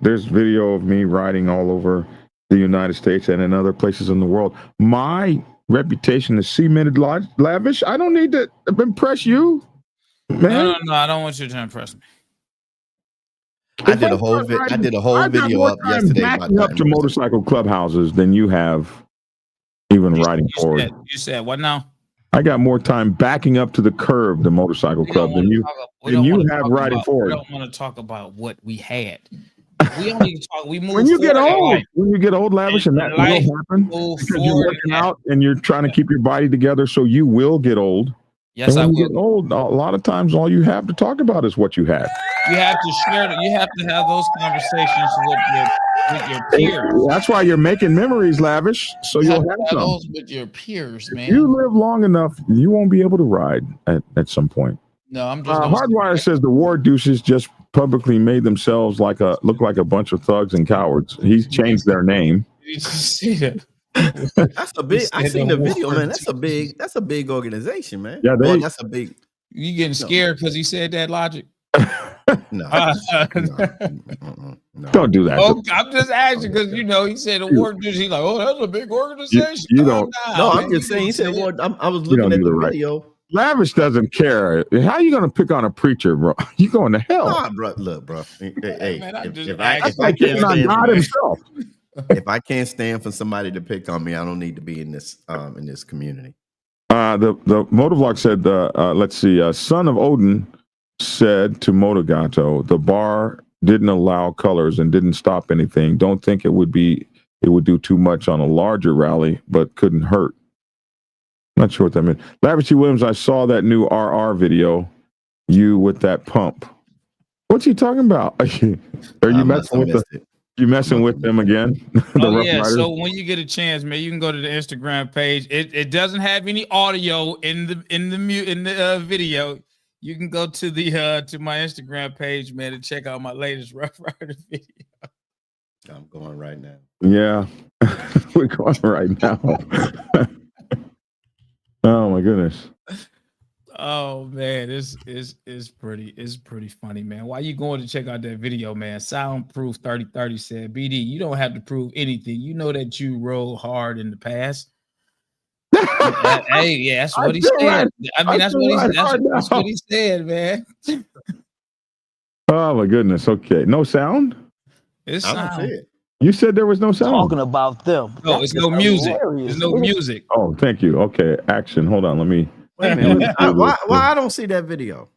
There's video of me riding all over the United States and in other places in the world. My reputation is cemented, lavish. I don't need to impress you, man. No, I don't want you to impress me. I did a whole video up yesterday. Backing up to motorcycle clubhouses than you have even riding forward. You said what now? I got more time backing up to the curb, the motorcycle club, than you have riding forward. We don't want to talk about what we had. We only talk. We move. When you get old, lavish, and that will happen because you're working out and you're trying to keep your body together, so you will get old. Yes, and when I will. you get old, a lot of times all you have to talk about is what you have. You have to share. You have to have those conversations with your peers. That's why you're making memories, lavish. So you'll have some. Those with your peers, man. If you live long enough, you won't be able to ride at some point. No, I'm just. Hardwire says the war douches just publicly made themselves look like a bunch of thugs and cowards. He's changed their name. Did you see that? That's a big. I seen the video, man. That's a big organization, man. Yeah, that's a big. You getting scared because he said that, Logic? No. Don't do that. Oh, I'm just asking because he said the war douche. He's like, oh, that's a big organization. You don't. No, I'm just saying. He said, "Well, I was looking at the video." Lavish doesn't care. How are you going to pick on a preacher, bro? You going to hell? Nah, bro. Look, bro. Hey, man, if I can't stand God himself. If I can't stand for somebody to pick on me, I don't need to be in this community. The Motovlog said, let's see, son of Odin said to Motogato, the bar didn't allow colors and didn't stop anything. Don't think it would do too much on a larger rally, but couldn't hurt. Not sure what that meant. Lavish Williams, I saw that new RR video, you with that pump. What's he talking about? Are you messing with you messing with them again? The Rough yeah. Riders? So when you get a chance, man, you can go to the Instagram page. It doesn't have any audio in the video. You can go to the to my Instagram page, man, to check out my latest Rough Rider video. I'm going right now. Yeah, we're going right now. Oh my goodness. Oh man, it's pretty funny, man. Why you going to check out that video, man? Soundproof 3030 said, BD, you don't have to prove anything. You know that you rolled hard in the past. Hey, yeah, that's what he said. Right. I mean, that's what he said, man. Oh my goodness. Okay, no sound. It's I don't sound. see it. You said there was no sound. Talking about them. No, it's no music. There's no music. Oh, thank you. Okay, action. Hold on. Let me. Wait a minute. Why I don't see that video?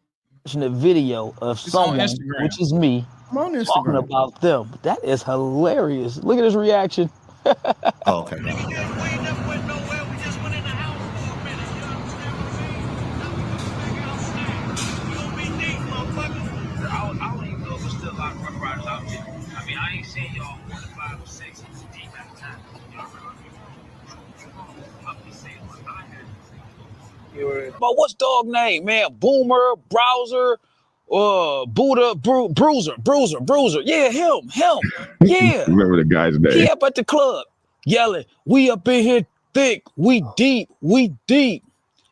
Watching a video of someone, which is me, I'm on Instagram. talking about them. That is hilarious. Look at his reaction. Oh, okay. I don't even know if there's still a lot of Rough Riders out there. I mean, I ain't seen y'all 4 to 5 or 6 deep at a time. Y'all I'm just saying what I had. But what's dog name, man? Boomer, Browser, Buddha, Bruiser. Yeah, him. Yeah. Remember the guy's name? He up at the club yelling, "We up in here thick, we deep.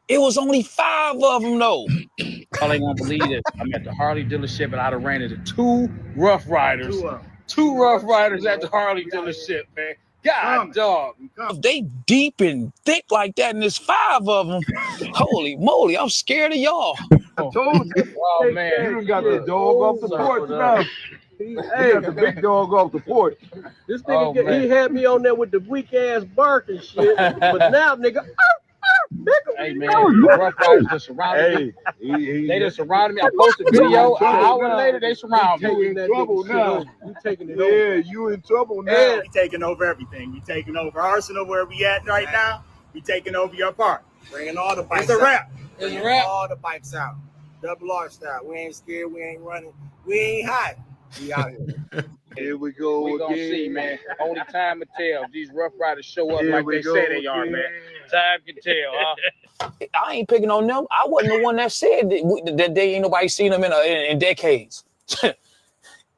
It was only 5 of them though. Y'all ain't gonna believe it. I'm at the Harley dealership and I done ran into 2 Rough Riders. 2 Rough Riders at the Harley dealership, man. God, dog. If they deep and thick like that and there's 5 of them, holy moly, I'm scared of y'all. I told you. Oh, man. You done got the dog off the porch now. You got the big dog off the porch. This nigga, he had me on there with the weak ass bark and shit. But now, nigga, hey man, Rough Riders just surrounded me. They just surrounded me. I posted video. An hour later, they surround me. You in trouble now. You taking it over. Yeah, you in trouble now. Yeah, we taking over everything. We taking over Arsenal where we at right now. We taking over your park. Bringing all the bikes. It's a wrap. It's a wrap. All the bikes out. Double R style. We ain't scared. We ain't running. We ain't hiding. We out here. Here we go. We gonna again. see, man. Only time will tell if these Rough Riders show up Here like we they go say they are, again. man. Time can tell, huh? I ain't picking on them. I wasn't the one that said that they ain't nobody seen them in decades.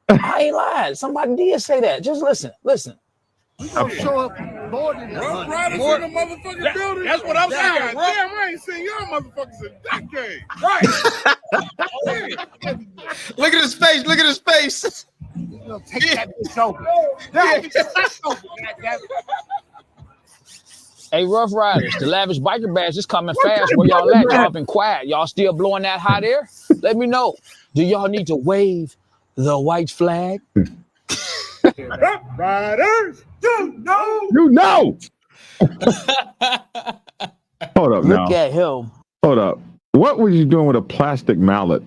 I ain't lying. Somebody did say that. Just listen. I'm show up more than Rough Riders in the motherfucking building. That's what I'm saying. Damn, I ain't seen y'all motherfuckers in decades. Right. Look at his face. Look at his face. Take that bitch over. Hey, Rough Riders, the lavish biker bash is coming fast. Where y'all at? Y'all been quiet. Y'all still blowing that hot air? Let me know. Do y'all need to wave the white flag? Rough Riders, you know. You know. Hold up now. Look at him. Hold up. What was you doing with a plastic mallet?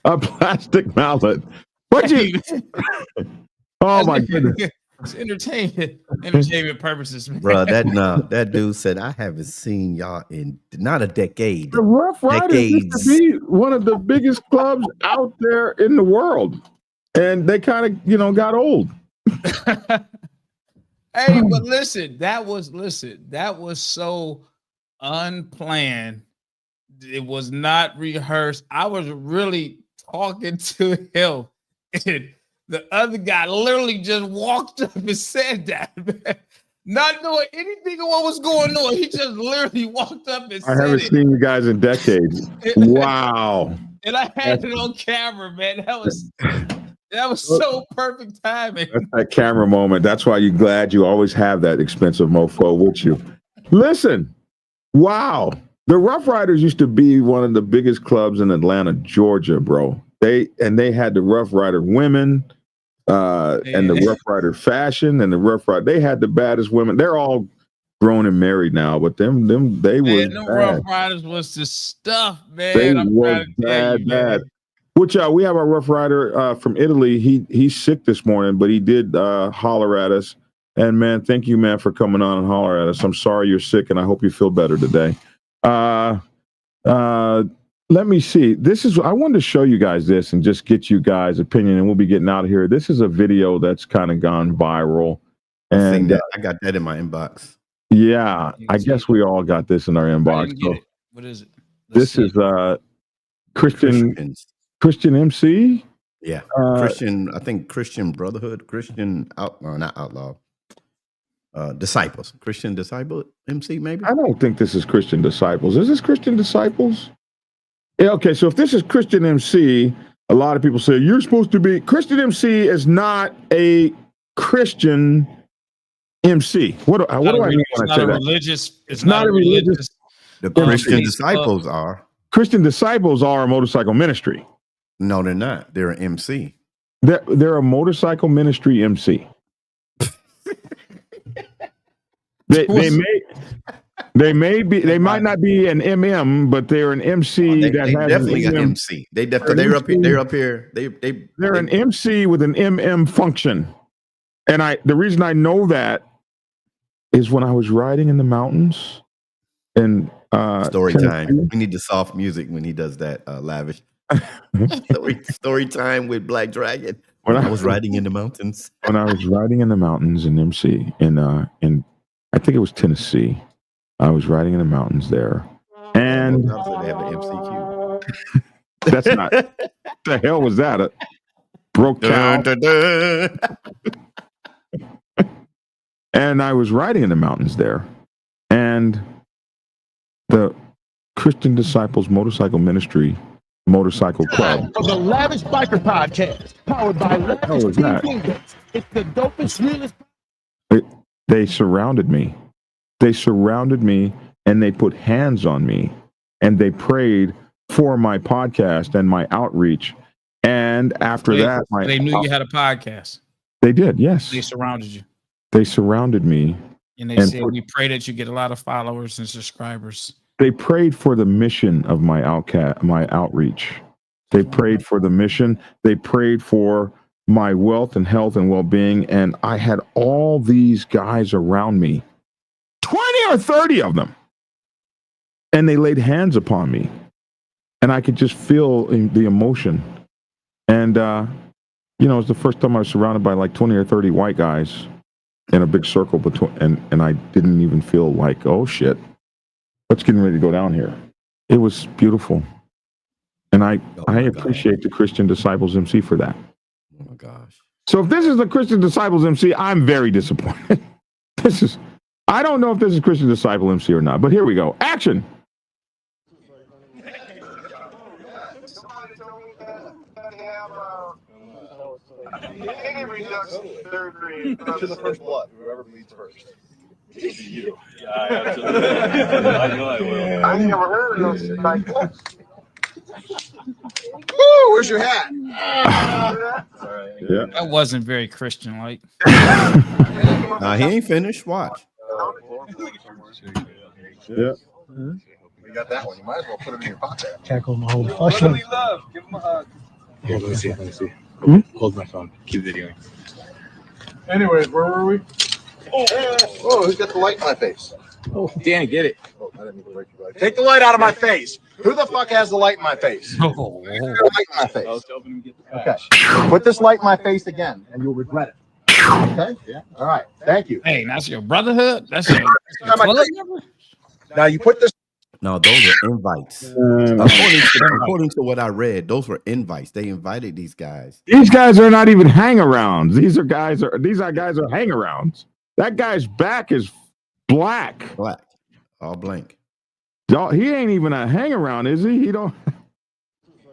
A plastic mallet. What you? Oh my goodness. It's entertainment purposes, man. Bro, that dude said, I haven't seen y'all in not a decade. The Rough Riders used to be one of the biggest clubs out there in the world. And they kind of, got old. Hey, but listen, that was so unplanned. It was not rehearsed. I was really talking to him. And the other guy literally just walked up and said that, man. Not knowing anything of what was going on. He just literally walked up and said it. I haven't seen you guys in decades. Wow. And I had it on camera, man. That was so perfect timing. That's that camera moment. That's why you're glad you always have that expensive mofo with you. Listen, wow. The Rough Riders used to be one of the biggest clubs in Atlanta, Georgia, bro. They had the Rough Rider women, and the Rough Rider fashion, and the Rough Rider. They had the baddest women. They're all grown and married now, but they were the Rough Riders was the stuff, man. They I'm were bad. Which we have our Rough Rider from Italy. He's sick this morning, but he did holler at us. And man, thank you, man, for coming on and holler at us. I'm sorry you're sick, and I hope you feel better today. let me see. I wanted to show you guys this and just get you guys' opinion, and we'll be getting out of here. This is a video that's kind of gone viral. And I got that in my inbox. Yeah, I guess we all got this in our inbox. So what is it? This is Christian MC. Yeah, Christian. I think Christian Brotherhood, not outlaw. Disciples, Christian Disciple MC, maybe. I don't think this is Christian Disciples. Is this Christian Disciples? Yeah, okay, so if this is Christian MC, a lot of people say you're supposed to be. Christian MC is not a Christian MC. What do I mean when I say that? It's not a religious. The Christian Disciples are. Christian Disciples are a motorcycle ministry. No, they're not. They're an MC. They're a motorcycle ministry MC. They might not be an MM, but they're an MC They that has definitely an an MC. They're up here. They're an MC with an MM function. And the reason I know that is when I was riding in the mountains and story time. We need the soft music when he does that, Lavish. story time with Black Dragon. When I was riding in the mountains. When I was riding in the mountains in MC in I think it was Tennessee. I was riding in the mountains there. And they have an MCQ. That's not the hell was that? A broke cow. And I was riding in the mountains there. And the Christian Disciples Motorcycle Ministry Motorcycle Club. For the Lavish Biker Podcast, powered by Lavish Team Kingdoms. It's the dopest, realest. They surrounded me. And they put hands on me. And they prayed for my podcast and my outreach. And after that, they knew you had a podcast. They did, yes. They surrounded you. They surrounded me. And they said, we pray that you get a lot of followers and subscribers. They prayed for the mission of my outreach. They prayed for the mission. They prayed for my wealth and health and well-being. And I had all these guys around me, 20 or 30 of them. And they laid hands upon me. And I could just feel the emotion. And, it was the first time I was surrounded by like 20 or 30 white guys in a big circle and I didn't even feel like, oh shit, what's getting ready to go down here? It was beautiful. And I appreciate the Christian Disciples MC for that. Oh my gosh. So if this is the Christian Disciples MC, I'm very disappointed. I don't know if this is Christian Disciple MC or not, but here we go. Action. To the first blood, whoever bleeds first. You. Yeah, absolutely. I know I will. I never heard of those like this. Woo, where's your hat? Yeah. That wasn't very Christian-like. He ain't finished. Watch. Yeah. You got that one. You might as well put it in your pocket. Tackle my whole Brotherly love. Give him a hug. Here, let me see. Hold my phone. Keep videoing. Anyways, where were we? Oh, who's got the light in my face? Oh, Danny, get it. Oh, I didn't mean to break your light. Take the light out of my face. Who the fuck has the light in my face? Light in my face. Okay. Put this light in my face again, and you'll regret it. Okay? Yeah. All right. Thank you. Hey, that's your brotherhood? That's your club member? Now you put this. No, those are invites. According to what I read, those were invites. They invited these guys. These guys are not even hang-arounds. These guys are hang-arounds. That guy's back is black. All blank. He ain't even a hang-around, is he? He don't.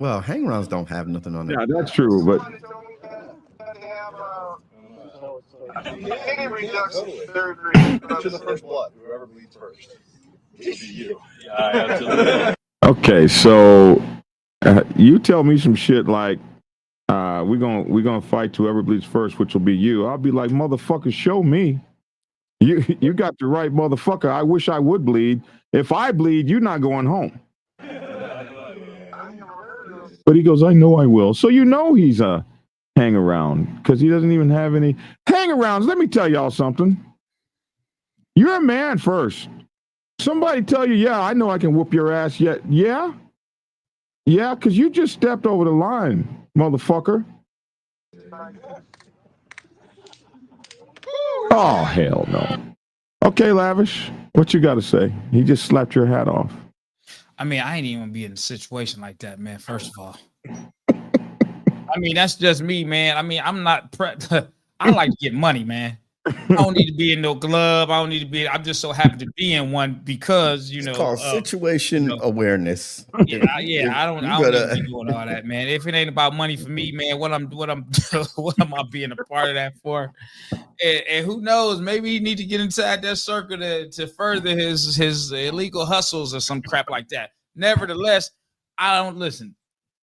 Well, hang-arounds don't have nothing on there. Yeah, that's true, but. To the first blood, whoever bleeds first. You. Yeah, absolutely. Okay, so you tell me some shit like we're gonna fight whoever bleeds first, which will be you. I'll be like, motherfucker, show me. You got the right motherfucker. I wish I would bleed. If I bleed, you're not going home. But he goes, I know I will. So he's a hang around because he doesn't even have any hang arounds. Let me tell y'all something. You're a man first. Somebody tell you, yeah, I know I can whoop your ass. Yeah. Yeah, because you just stepped over the line, motherfucker. Oh, hell no. Okay, Lavish, what you got to say? He just slapped your hat off. I mean, I ain't even be in a situation like that, man. First of all, I mean, that's just me, man. I mean, I'm not I like to get money, man. I don't need to be in no club. I don't need to be. I'm just so happy to be in one because It's called situation awareness. Yeah, I don't need to be doing all that, man. If it ain't about money for me, man, what am I being a part of that for? And who knows? Maybe he need to get inside that circle to further his illegal hustles or some crap like that. Nevertheless, I don't listen.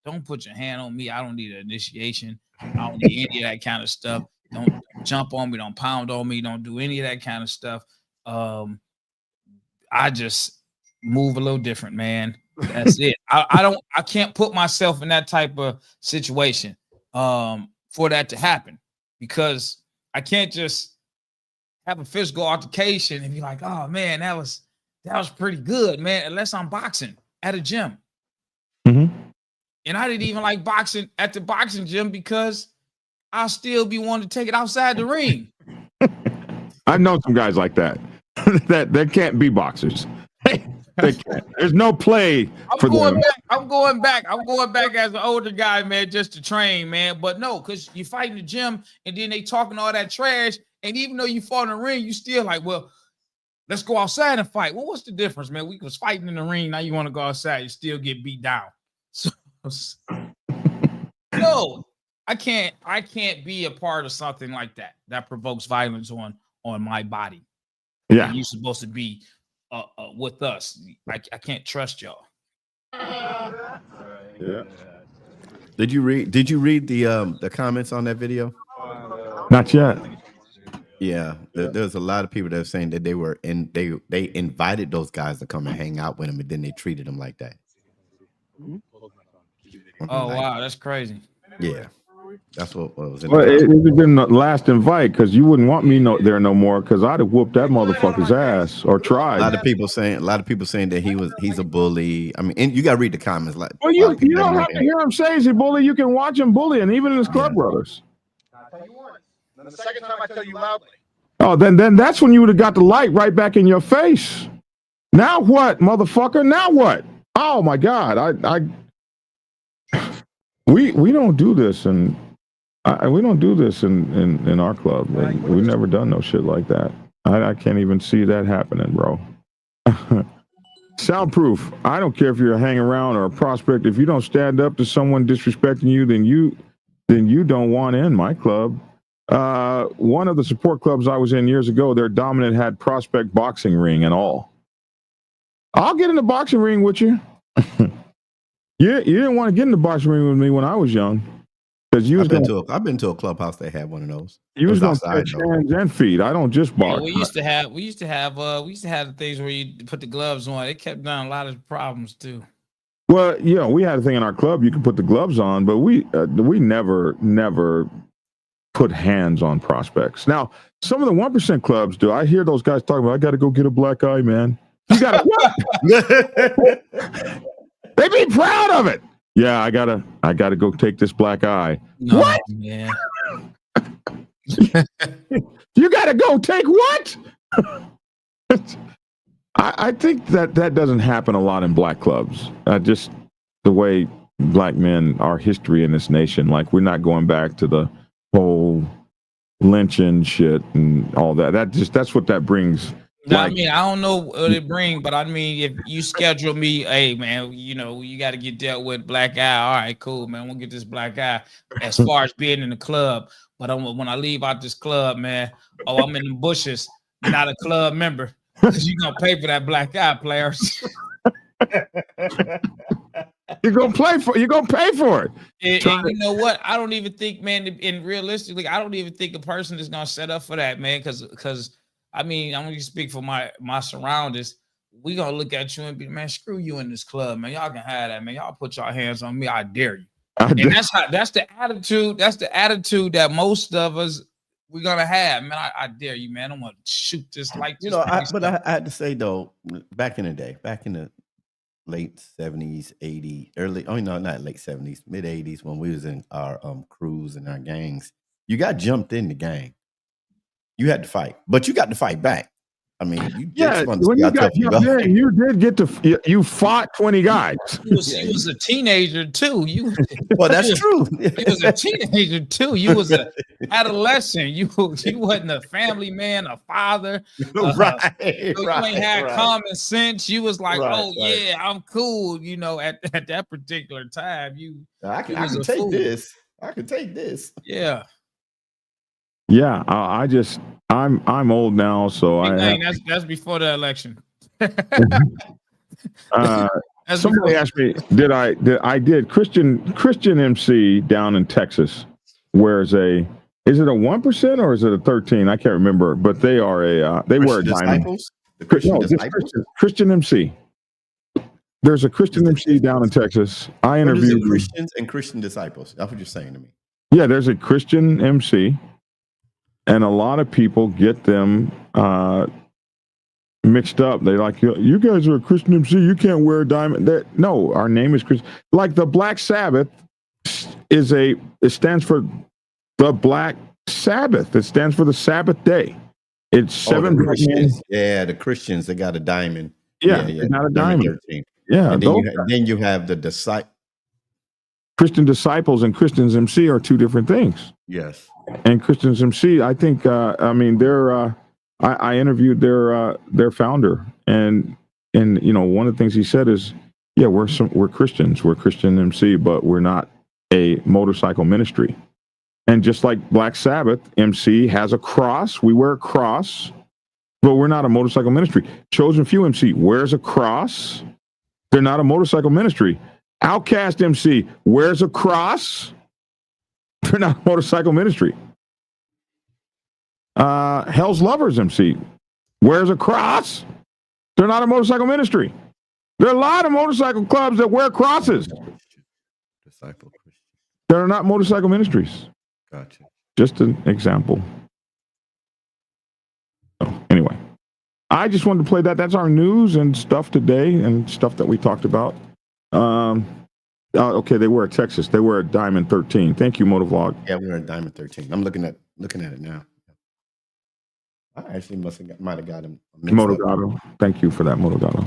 Don't put your hand on me. I don't need an initiation. I don't need any of that kind of stuff. Don't jump on me. Don't pound on me. Don't do any of that kind of stuff. I just move a little different, man. That's it. I can't put myself in that type of situation for that to happen, because I can't just have a physical altercation and be like, oh man, that was pretty good, man, unless I'm boxing at a gym. Mm-hmm. And I didn't even like boxing at the boxing gym because I'll still be wanting to take it outside the ring. I've known some guys like that. that can't be boxers. They can't. There's no play for them. I'm going back as an older guy, man, just to train, man. But no, because you fight in the gym and then they talking all that trash. And even though you fought in the ring, you still like, well, let's go outside and fight. Well, what's the difference, man? We was fighting in the ring. Now you want to go outside, you still get beat down. So no, I can't be a part of something like that provokes violence on my body. Yeah, and you're supposed to be with us. I can't trust y'all. Yeah. Did you read the comments on that video? Not yet. Yeah, there's a lot of people that are saying that they invited those guys to come and hang out with them, and then they treated them like that. Oh wow, that's crazy. Yeah, that's what was in Well, the it would have been the last invite, because you wouldn't want me there no more, because I'd have whooped that motherfucker's ass or tried. A lot of people saying that he's a bully. I mean, and you got to read the comments. Like, Well, you don't have to hear him say he's a bully. You can watch him bullying, even in his club brothers. Then the second time I tell you loudly. Oh, then that's when you would have got the light right back in your face. Now what, motherfucker? Now what? Oh my God! We don't do this, and we don't do this in our club. We've never done no shit like that. I can't even see that happening, bro. Soundproof. I don't care if you're a hang around or a prospect. If you don't stand up to someone disrespecting you, then you don't want in my club. One of the support clubs I was in years ago, their dominant had prospect boxing ring and all. I'll get in the boxing ring with you. You didn't want to get in the boxing ring with me when I was young, because I've been to a clubhouse that had one of those. You was going to touch hands and feet. I don't just box. Yeah, we used to have the things where you put the gloves on. It kept down a lot of problems too. Well, yeah, we had a thing in our club you could put the gloves on, but we never put hands on prospects. Now, some of the 1% clubs do. I hear those guys talking about, I got to go get a black eye, man. You got to what? They be proud of it. Yeah, I gotta go take this black eye. No, what? Man. You gotta go take what? I think that doesn't happen a lot in black clubs. Just the way black men, our history in this nation, like we're not going back to the whole lynching shit and all that. That's what that brings. I mean, I don't know what it brings, but I mean, if you schedule me, hey man, you got to get dealt with black eye. All right, cool, man. We'll get this black eye. As far as being in the club, but when I leave out this club, man, I'm in the bushes, not a club member, because you're gonna pay for that black eye, players. You're gonna pay for it. And you know what? I don't even think, man, and realistically, I don't even think a person is gonna set up for that, man, because. I mean, I'm gonna speak for my surroundings. We gonna look at you and be, man, screw you in this club, man. Y'all can have that, man. Y'all put your hands on me. I dare you. And that's the attitude. That's the attitude that most of us we're gonna have, man. I dare you, man. I'm gonna shoot this like this. But I had to say though, back in the day, back in the late 70s, 80s, early, oh no, not late 70s, mid 80s, when we was in our crews and our gangs, you got jumped in the gang. You had to fight, but you got to fight back. I mean, you when you got jumped in, you did get to you fought 20 guys. You was a teenager too. Well, that's true. You was a teenager too. You was an adolescent. You wasn't a family man, a father. Right. You ain't had common sense. You was like, yeah, I'm cool. You know, at that particular time, I can take this. I can take this. Yeah. Yeah, I'm old now, so that's before the election. Somebody asked me, I did Christian MC down in Texas, is it a 1% or is it a 13? I can't remember, but they are they wear a diamond. Christian MC. There's a Christian MC down in Texas. I interviewed Christians and Christian disciples. That's what you're saying to me. Yeah, there's a Christian MC. And a lot of people get them mixed up. They like, you guys are a Christian MC. You can't wear a diamond. No, our name is Christian. Like the Black Sabbath it stands for the Black Sabbath. It stands for the Sabbath day. It's 7 Christians. Yeah, the Christians, they got a diamond. Yeah. They got a diamond. 13. Yeah. And then you have the Christian disciples and Christians MC are two different things. Yes. And Christians MC, I think, they're, I interviewed their founder, and one of the things he said is, yeah, we're Christians, we're Christian MC, but we're not a motorcycle ministry. And just like Black Sabbath, MC has a cross, we wear a cross, but we're not a motorcycle ministry. Chosen Few MC wears a cross, they're not a motorcycle ministry. Outcast MC wears a cross, they're not a motorcycle ministry. Hell's Lovers MC wears a cross. They're not a motorcycle ministry. There are a lot of motorcycle clubs that wear crosses. Disciple Christian. They're not motorcycle ministries. Gotcha. Just an example. So, anyway, I just wanted to play that. That's our news and stuff today and stuff that we talked about. Okay, they wear a Texas. They wear a Diamond 13. Thank you, Motovlog. Yeah, we wear a Diamond 13. I'm looking at it now. I actually might have got him. Motogato. Thank you for that, Motogato.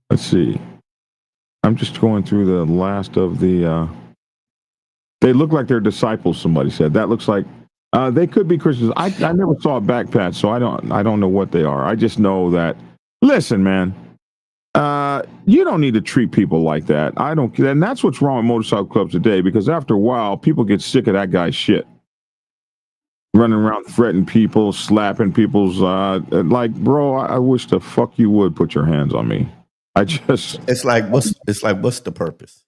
Let's see. I'm just going through the last of the. They look like they're disciples. Somebody said that looks like they could be Christians. I never saw a backpatch, so I don't know what they are. I just know that. Listen, man. You don't need to treat people like that. I don't, and that's what's wrong with motorcycle clubs today. Because after a while, people get sick of that guy's shit. Running around threatening people, slapping people's like, bro, I wish the fuck you would put your hands on me. It's like what's the purpose?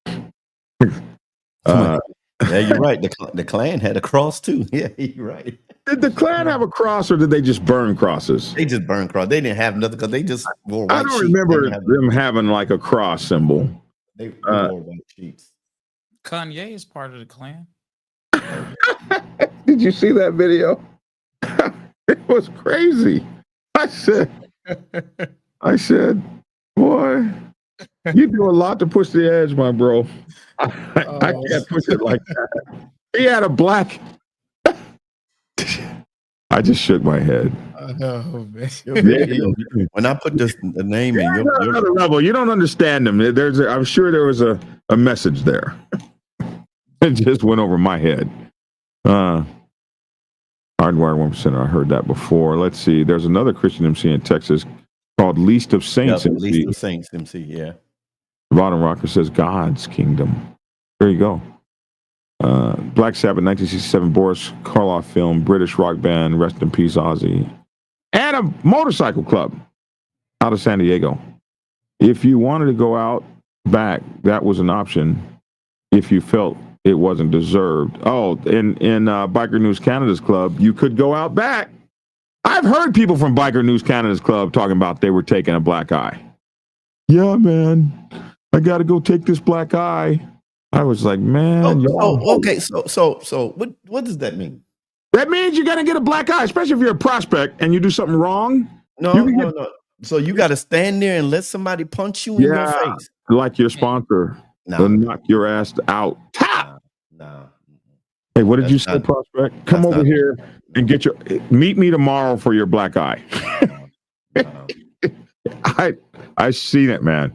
Yeah, you're right. The Klan had a cross too. Yeah, you're right. Did the Klan have a cross, or did they just burn crosses? They just burned cross. They didn't have nothing because they just wore white I don't sheets. remember them having like a cross symbol. They wore white sheets. Kanye is part of the Klan. Did you see that video? It was crazy. I said, boy, you do a lot to push the edge, my bro. I can't push it like that. He had a black. I just shook my head. Oh, man. When I put the name in, you're another level. You don't understand them. I'm sure there was a message there. It just went over my head. Hardwire 1%. I heard that before. Let's see. There's another Christian MC in Texas called Least of Saints MC. Least of Saints MC, yeah. The bottom rocker says God's Kingdom. There you go. Black Sabbath, 1967 Boris Karloff film, British rock band, rest in peace, Ozzy. And a motorcycle club out of San Diego. If you wanted to go out back, that was an option if you felt it wasn't deserved. Oh, in Biker News Canada's club, you could go out back. I've heard people from Biker News Canada's club talking about they were taking a black eye. Yeah, man, I got to go take this black eye. I was like, man. Okay. So what does that mean? That means you're gonna get a black eye, especially if you're a prospect and you do something wrong. No. So you got to stand there and let somebody punch you in your face. Like your sponsor. They'll knock your ass out. Tap! No. Hey, what did you say, prospect? Come over here and meet me tomorrow for your black eye. I seen it, man.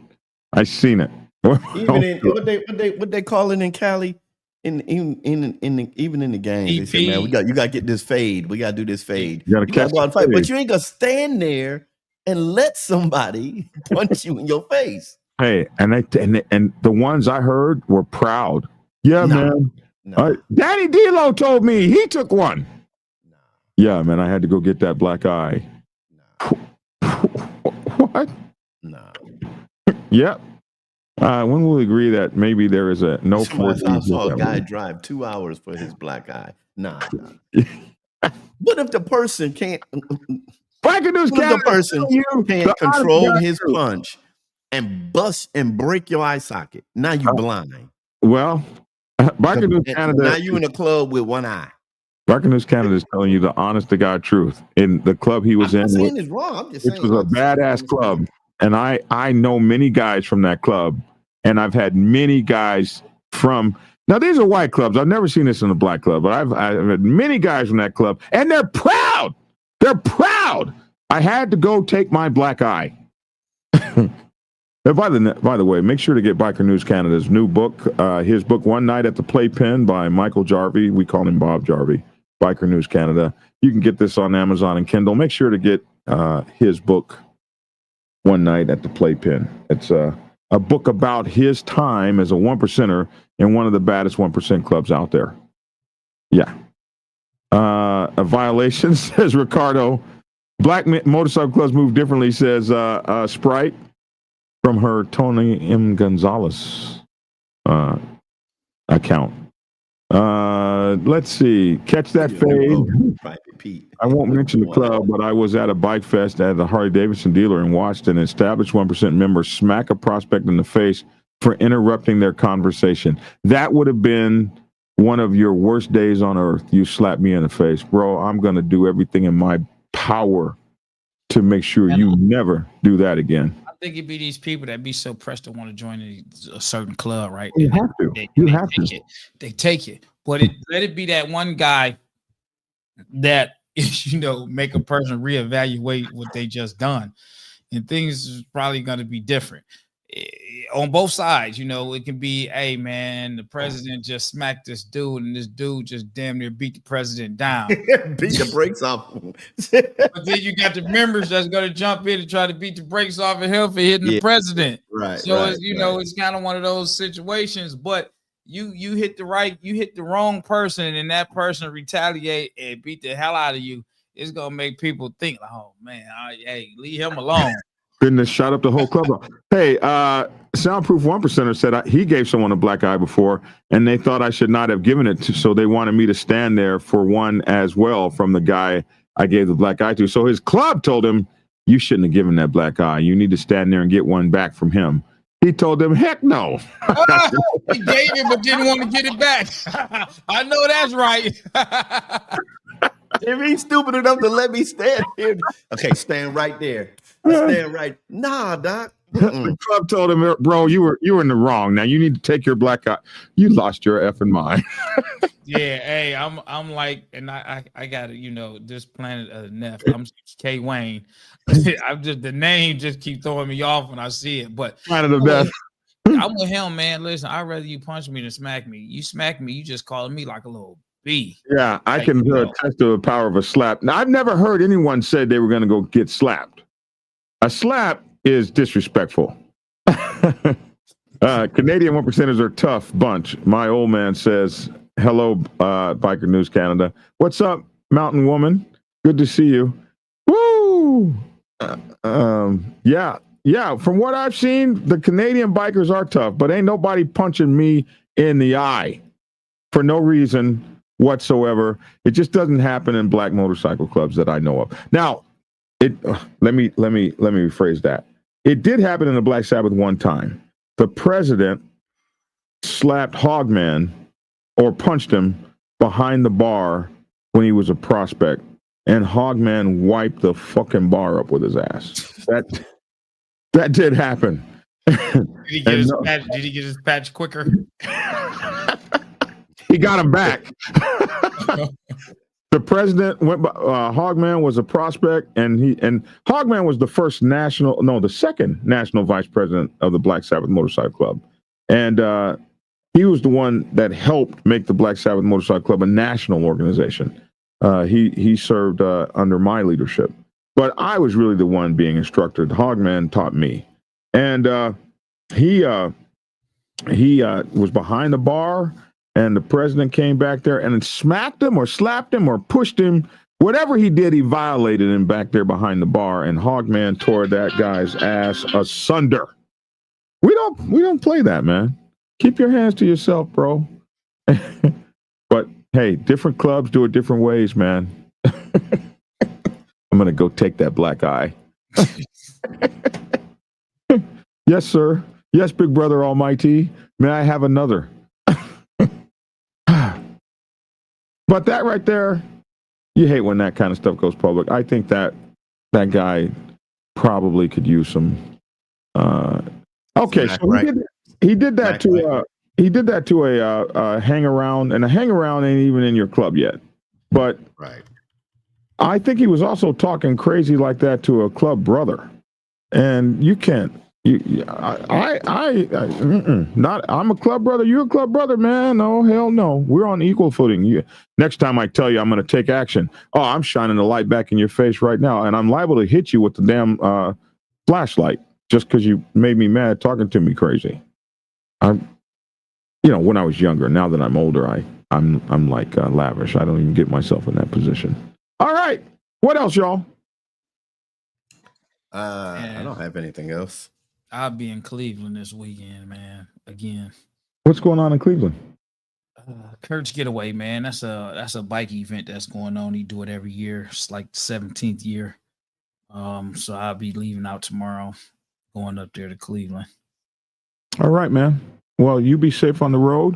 I seen it. Even in what they call it in Cali, even in the games, they say, man, you got to get this fade. We got to do this fade. You got to catch go out and fight, but you ain't gonna stand there and let somebody punch you in your face. Hey, and the ones I heard were proud. Yeah, man. Danny D'Lo told me he took one. Yeah, man, I had to go get that black eye. What? No. Yep. When will we agree that maybe there is a no force? I saw a guy drive 2 hours for his black eye. Nah. What if the person can't? What if the person can't control his punch and bust and break your eye socket? Now you blind. Well, Biker News Canada. Now you in a club with one eye. Biker News Canada is telling you the honest to God truth. In the club he was I'm in, not saying it's wrong. I'm just saying it was a badass club, and I know many guys from that club, and I've had many guys from. Now these are white clubs. I've never seen this in a black club, but I've had many guys from that club, and they're proud. They're proud. I had to go take my black eye. By the way, make sure to get Biker News Canada's new book, his book, One Night at the Playpen by Michael Jarvie. We call him Bob Jarvie, Biker News Canada. You can get this on Amazon and Kindle. Make sure to get his book, One Night at the Playpen. It's a book about his time as a 1%er in one of the baddest 1% clubs out there. Yeah. A violation, says Ricardo. Black motorcycle clubs move differently, says Sprite. From her Tony M. Gonzalez account. Let's see. Catch that fade. I won't mention the club, but I was at a bike fest at the Harley Davidson dealer and watched an established 1% member smack a prospect in the face for interrupting their conversation. That would have been one of your worst days on earth. You slapped me in the face. Bro, I'm going to do everything in my power to make sure you never do that again. I think it'd be these people that be so pressed to want to join a certain club, right? You have to. They take it. But let it be that one guy that make a person reevaluate what they just done, and things is probably going to be different on both sides. It can be, hey man, the president just smacked this dude, and this dude just damn near beat the president down, beat the brakes off. But then you got the members that's going to jump in and try to beat the brakes off of him for hitting the president. Right. So it's kind of one of those situations. But you hit the wrong person, and that person retaliate and beat the hell out of you. It's gonna make people think, oh man, hey, leave him alone. Goodness, shot up the whole club. Hey, Soundproof 1%er said he gave someone a black eye before, and they thought I should not have given it to, so they wanted me to stand there for one as well from the guy I gave the black eye to. So his club told him, you shouldn't have given that black eye. You need to stand there and get one back from him. He told them, heck no. He gave it, but didn't want to get it back. I know that's right. If he's stupid enough to let me stand here. Okay, stand right there. Stand right. Nah, Doc. The club told him, bro, you were in the wrong. Now you need to take your black eye. You lost your effing mind. Yeah, hey, I'm like, and I got it, this planet of Neff. I'm K Wayne. I'm just, the name just keep throwing me off when I see it. But planet of Death. I'm with him, man. Listen, I'd rather you punch me than smack me. You smack me, you just calling me like a little bee. Yeah, I can attest to the power of a slap. Now, I've never heard anyone say they were going to go get slapped. A slap is disrespectful. Canadian 1%ers are tough bunch. My old man says, hello, Biker News Canada. What's up, Mountain Woman? Good to see you. Woo! Yeah. From what I've seen, the Canadian bikers are tough, but ain't nobody punching me in the eye for no reason whatsoever. It just doesn't happen in black motorcycle clubs that I know of. Now, let me rephrase that. It did happen in the Black Sabbath one time. The president slapped Hogman or punched him behind the bar when he was a prospect, and Hogman wiped the fucking bar up with his ass. That did happen. Did he get his patch? Did he get his patch quicker? He got him back. The president went. Hogman was a prospect, and Hogman was the second national vice president of the Black Sabbath Motorcycle Club, and he was the one that helped make the Black Sabbath Motorcycle Club a national organization. He served under my leadership, but I was really the one being instructed. Hogman taught me, and he was behind the bar. And the president came back there and smacked him or slapped him or pushed him. Whatever he did, he violated him back there behind the bar. And Hogman tore that guy's ass asunder. We don't play that, man. Keep your hands to yourself, bro. But hey, different clubs do it different ways, man. I'm gonna go take that black eye. Yes, sir. Yes, Big Brother Almighty. May I have another? But that right there, you hate when that kind of stuff goes public. I think that guy probably could use some. Okay, so he did that to a hang around, and a hang around ain't even in your club yet. But I think he was also talking crazy like that to a club brother, and you can't. I'm a club brother. You're a club brother, man. No, hell no. We're on equal footing. Next time I tell you I'm going to take action, I'm shining the light back in your face right now, and I'm liable to hit you with the damn flashlight just because you made me mad talking to me crazy. When I was younger. Now that I'm older, I'm like lavish. I don't even get myself in that position. All right, what else, y'all? I don't have anything else. I'll be in Cleveland this weekend, man. Again. What's going on in Cleveland? Kurt's Getaway, man. That's a bike event that's going on. He do it every year. It's like the 17th year. So I'll be leaving out tomorrow, going up there to Cleveland. All right, man. Well, you be safe on the road.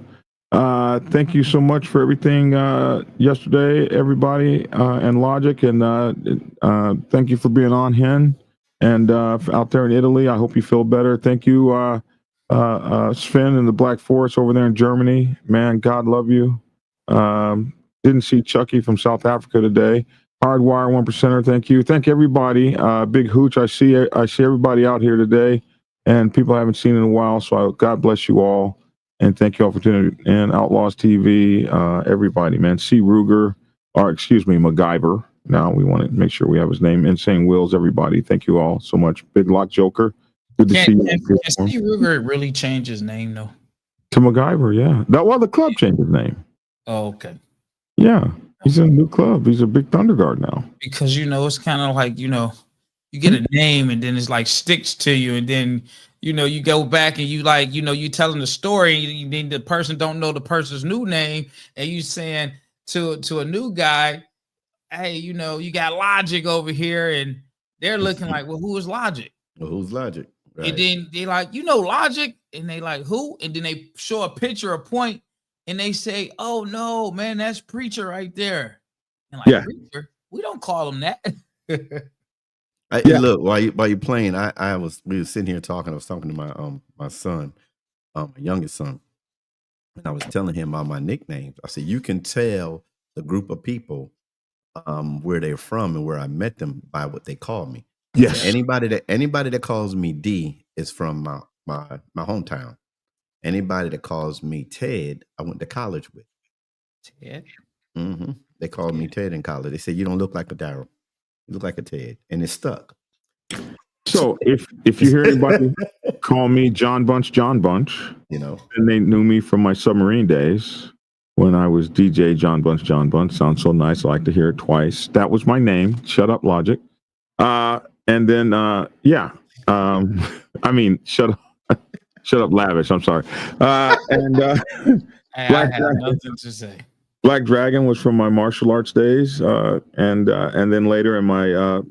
Thank you so much for everything yesterday, everybody, and Logic, and thank you for being on, Hen. And out there in Italy, I hope you feel better. Thank you, Sven in the Black Forest over there in Germany. Man, God love you. Didn't see Chucky from South Africa today. Hardwire 1%er, thank you. Thank everybody. Big hooch. I see everybody out here today, and people I haven't seen in a while. So God bless you all, and thank you all for tuning in. Outlaws TV, everybody, man. C. Ruger, or excuse me, MacGyver. Now we want to make sure we have his name. Insane Wills, everybody. Thank you all so much. Big Lock Joker. Good to see you. Can Steve Ruger really change his name though? To MacGyver, yeah. The club changed his name. Oh, okay. Yeah, he's in a new club. He's a big Thunder Guard now. Because it's kind of like you get a name and then it's like sticks to you, and then you go back and you you telling the story, and then the person don't know the person's new name, and you saying to a new guy, hey, you got Logic over here, and they're looking like, well, who is Logic? Well, who's Logic? Right. And then they like, Logic, and they like, who? And then they show a picture, a point, and they say, oh no, man, that's Preacher right there. And like, Preacher, we don't call him that. Look, while you playing, we were sitting here talking. I was talking to my son, my youngest son, and I was telling him about my nicknames. I said, you can tell the group of people where they're from and where I met them by what they call me. Yes. So anybody that calls me D is from my hometown. Anybody that calls me Ted, I went to college with. Ted? Mm-hmm. They called me Ted in college. They said, you don't look like a Daryl. You look like a Ted. And it stuck. So if you hear anybody call me John Bunch, and they knew me from my submarine days when I was DJ John Bunch. Sounds so nice. I like to hear it twice. That was my name. Shut up, Logic. And then, shut up, Lavish. I'm sorry. I have nothing to say. Black Dragon was from my martial arts days, and then later in my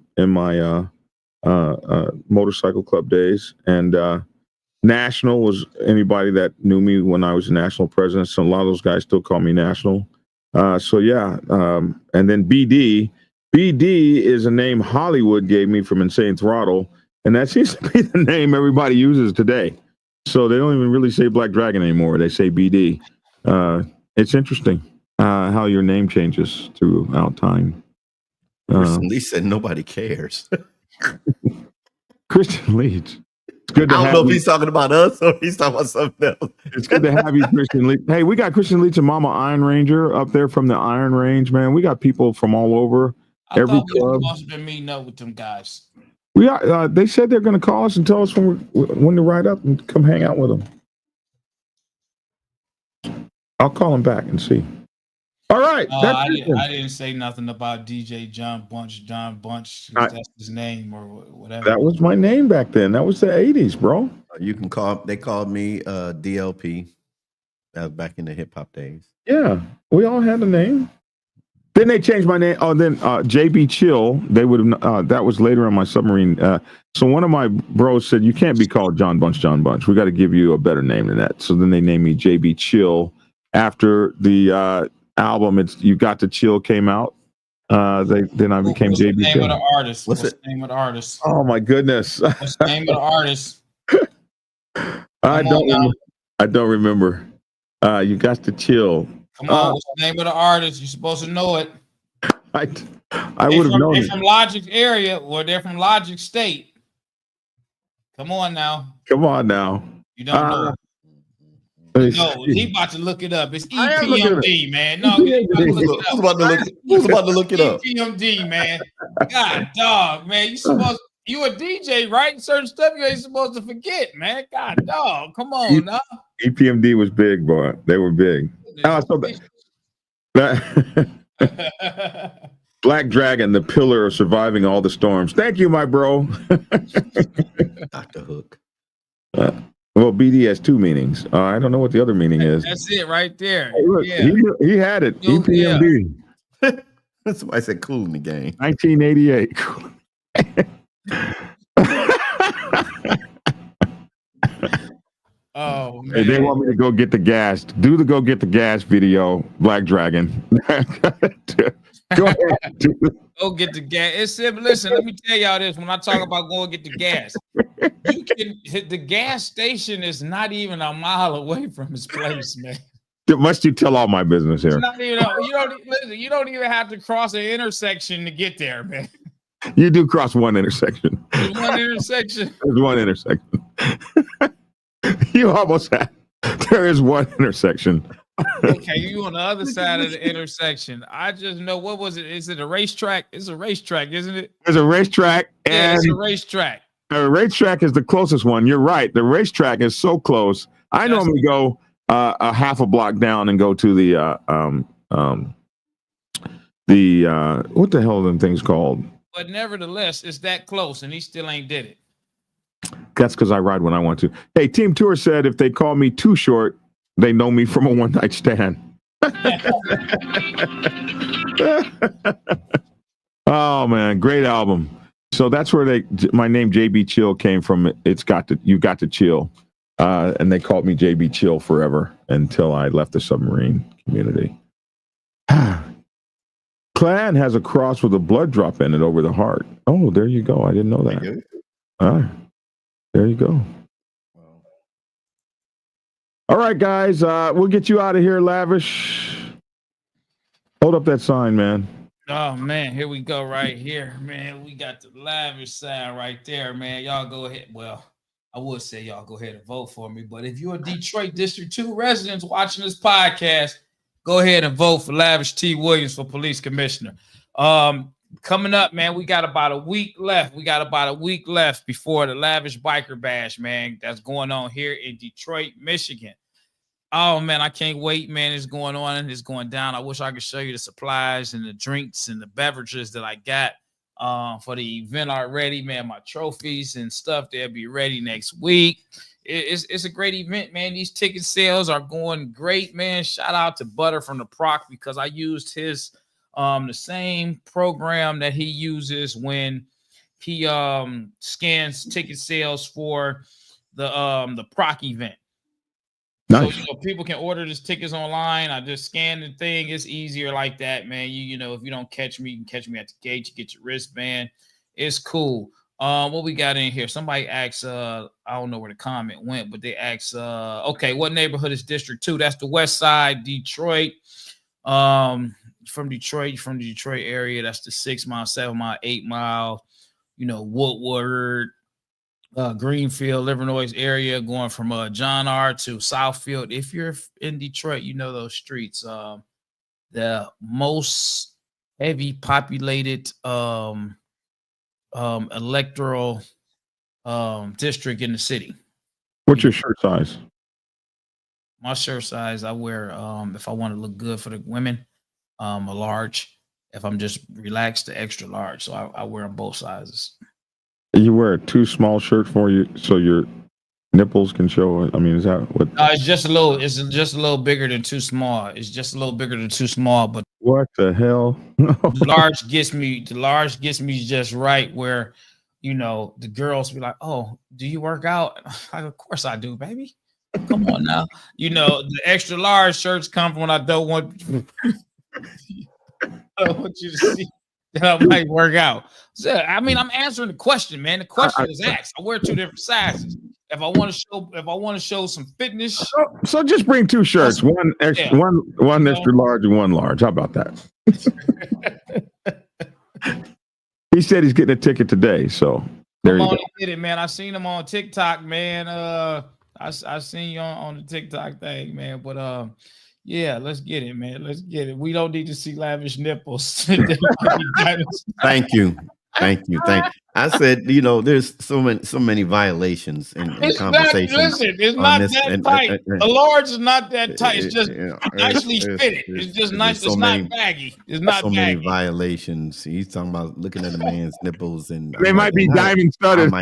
motorcycle club days, and National was anybody that knew me when I was national president. So a lot of those guys still call me National. So yeah, and then BD. BD is a name Hollywood gave me from Insane Throttle, and that seems to be the name everybody uses today. So they don't even really say Black Dragon anymore. They say BD. It's interesting how your name changes throughout time. Kristen Lee said nobody cares. Christian Leach. It's good to I don't have know if you. he's talking about us or he's talking about something else. It's good to have you, Christian Leach. Hey, we got Christian Leach and Mama Iron Ranger up there from the Iron Range, man. We got people from all over. I Every thought we were club. supposed to be meeting up with them guys. We are. They said they're going to call us and tell us when to ride up and come hang out with them. I'll call them back and see. All right. I didn't say nothing about DJ John Bunch. That's his name or whatever. That was my name back then. That was the 80s, bro. You can call. They called me DLP. That was back in the hip hop days. Yeah, we all had a name. Then they changed my name. Oh, then JB Chill. They would have. That was later on my submarine. So one of my bros said, "You can't be called John Bunch. We got to give you a better name than that." So then they named me JB Chill after the album. It's You Got to Chill came out. Then I became What's JB the name Chill. of the artist? What's the name of the artist? Oh my goodness! What's the name of the artist? I don't remember. You Got to Chill. Come on, what's the name of the artist? You're supposed to know it. I would have known They're it. from Logic area, or they're from Logic State. Come on now. Come on now. You don't know. No, he about to look it up. It's EPMD, man. No, he's about to look it up. Who's about to look it up? EPMD, man. God, dog, man. You a DJ, right? Certain stuff you ain't supposed to forget, man. God, dog. Come on now. EPMD was big, boy. They were big. Black Dragon, the pillar of surviving all the storms. Thank you, my bro. Dr. Hook. Well, BD has two meanings. I don't know what the other meaning is. That's it right there. Hey, look, Yeah. he had it. EPMD. Somebody said cool in the game. 1988. Oh man. Hey, they want me to go get the gas. Do the go get the gas video, Black Dragon. Go ahead. Go get the gas. It's simple. Listen, let me tell y'all this. When I talk about going get the gas, you can hit the gas station is not even a mile away from his place, man. Must you tell all my business here? It's not even, you don't even have to cross an intersection to get there, man. You do cross one intersection. There's one intersection. There's one intersection. You almost have. There is one intersection. Okay, you on the other side of the intersection. I just know, what was it? Is it a racetrack? It's a racetrack, isn't it? There's a racetrack. Yeah, and it's a racetrack. The racetrack is the closest one. You're right. The racetrack is so close. I normally go a half a block down and go to the what the hell are them things called? But nevertheless, it's that close, and he still ain't did it. That's because I ride when I want to. Hey, Team Tour said if they call me too short, they know me from a one-night stand. Oh man, great album. So that's where my name JB Chill came from. You got to chill, and they called me JB Chill forever until I left the submarine community. Clan has a cross with a blood drop in it over the heart. Oh, there you go. I didn't know that. There you go. All right, guys. We'll get you out of here, Lavish. Hold up that sign, man. Oh man, here we go right here, man. We got the Lavish sign right there, man. Y'all go ahead. Well, I would say y'all go ahead and vote for me, but if you're a Detroit District 2 resident watching this podcast, go ahead and vote for Lavish T. Williams for police commissioner. Coming up, man, we got about a week left. Before the Lavish Biker Bash, man, that's going on here in Detroit, Michigan. Oh, man, I can't wait, man. It's going on and it's going down. I wish I could show you the supplies and the drinks and the beverages that I got for the event already, man. My trophies and stuff, they'll be ready next week. It's a great event, man. These ticket sales are going great, man. Shout out to Butter from the Proc because I used his the same program that he uses when he scans ticket sales for the Proc event. Nice. So people can order these tickets online. I just scan the thing. It's easier like that, man. You know, if you don't catch me, you can catch me at the gate. You get your wristband. It's cool. What we got in here? Somebody asked, I don't know where the comment went, but they asked, okay, what neighborhood is District 2? That's the West Side, Detroit. From the Detroit area, that's the 6 mile, 7 mile, 8 mile, Woodward, Greenfield, Illinois area, going from John R to Southfield. If you're in Detroit, you know those streets. The most heavy populated electoral district in the city. What's your shirt size? My shirt size, I wear if I want to look good for the women, a large. If I'm just relaxed, the extra large. So I wear them both sizes. You wear a too small shirt for you so your nipples can show. I mean, is that what? No, it's just a little. It's just a little bigger than too small. It's just a little bigger than too small. But what the hell? The large gets me just right. Where, the girls be like, "Oh, do you work out?" Like, of course I do, baby. Come on now. The extra large shirts come from when I don't want. I don't want you to see that I might work out. So, I mean, I'm answering the question, man. The question is asked. I wear 2 different sizes. If I want to show some fitness. So just bring 2 shirts, one extra, one extra large and one large. How about that? He said he's getting a ticket today, so there you go. Get it, man. I seen him on TikTok, man. I seen you on the TikTok thing, man. But yeah, let's get it, man. Let's get it. We don't need to see lavish nipples. Thank you. I said, there's so many violations in conversation. Listen, it's not that tight. The large is not that tight. It's just nicely fitted. It's just nice. It's not baggy. It's not baggy. Many violations. He's talking about looking at a man's nipples, and they might be diamond studded.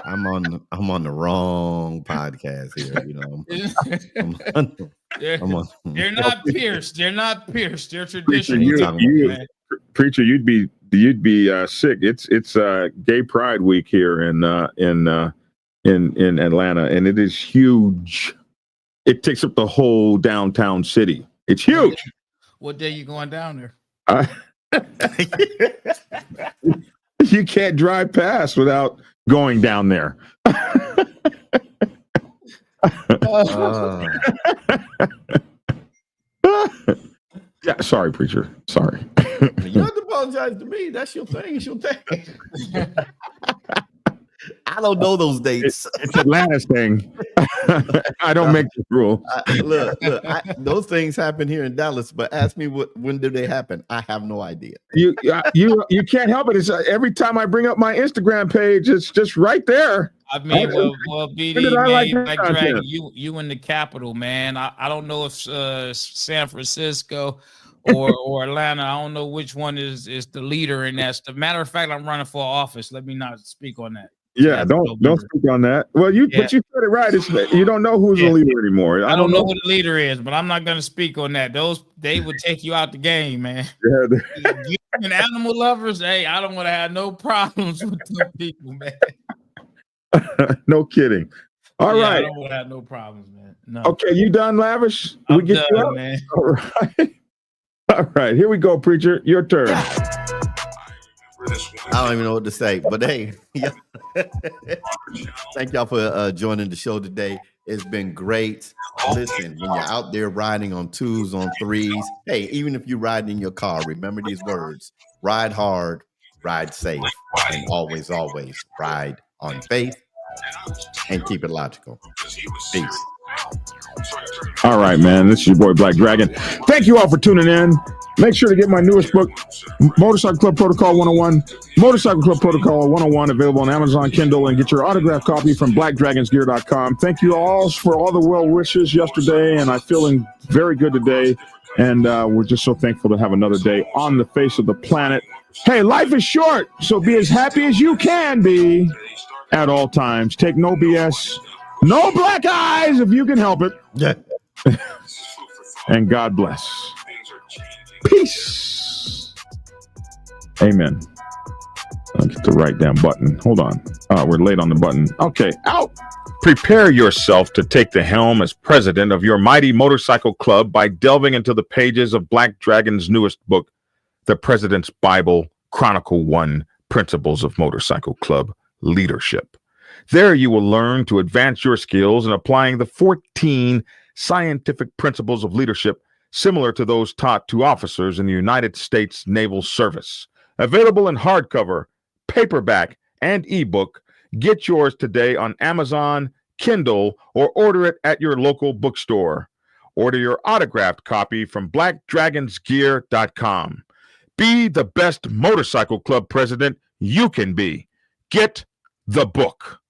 I'm on the wrong podcast here. They're not pierced. They're not pierced. They're traditional. Preacher, you'd be sick. It's Gay Pride Week here in Atlanta, and it is huge. It takes up the whole downtown city. It's huge. What day you going down there? You can't drive past without going down there. Yeah, sorry, preacher. Sorry. You don't have to apologize to me. That's your thing. It's your thing. I don't know those dates. It's Atlanta's thing. I don't make the rule. Look, those things happen here in Dallas, but ask me when do they happen? I have no idea. You can't help it. It's every time I bring up my Instagram page, it's just right there. I mean, well, BD, man, like Dragon, you in the capital, man. I don't know if San Francisco or Atlanta. I don't know which one is the leader in that. As a matter of fact, I'm running for office. Let me not speak on that. Yeah, don't speak on that. Well, but you said it right. You don't know who's the leader anymore. I don't know who the leader is, but I'm not going to speak on that. They would take you out the game, man. Yeah, you and animal lovers. Hey, I don't want to have no problems with those people, man. No kidding. All right. I don't want to have no problems, man. No. Okay, you done, Lavish? I'm done, man. All right. All right. Here we go, preacher. Your turn. I don't even know what to say, but hey, thank y'all for joining the show today. It's been great. Listen, when you're out there riding on 2s, on 3s, hey, even if you're riding in your car, remember these words: ride hard, ride safe, and always, always ride on faith, and keep it logical. Peace. All right, man. This is your boy Black Dragon. Thank you all for tuning in. Make sure to get my newest book, Motorcycle Club Protocol 101, Motorcycle Club Protocol 101, available on Amazon Kindle, and get your autographed copy from blackdragonsgear.com. Thank you all for all the well wishes yesterday, and I'm feeling very good today. And we're just so thankful to have another day on the face of the planet. Hey, life is short, so be as happy as you can be at all times. Take no BS, no black eyes if you can help it. Yeah. And God bless. Peace. Amen. I'll get the right damn button. Hold on. We're late on the button. Okay, out. Prepare yourself to take the helm as president of your mighty motorcycle club by delving into the pages of Black Dragon's newest book, The President's Bible, Chronicle 1, Principles of Motorcycle Club Leadership. There you will learn to advance your skills in applying the 14 scientific principles of leadership similar to those taught to officers in the United States Naval Service. Available in hardcover, paperback, and ebook. Get yours today on Amazon, Kindle, or order it at your local bookstore. Order your autographed copy from blackdragonsgear.com. Be the best motorcycle club president you can be. Get the book.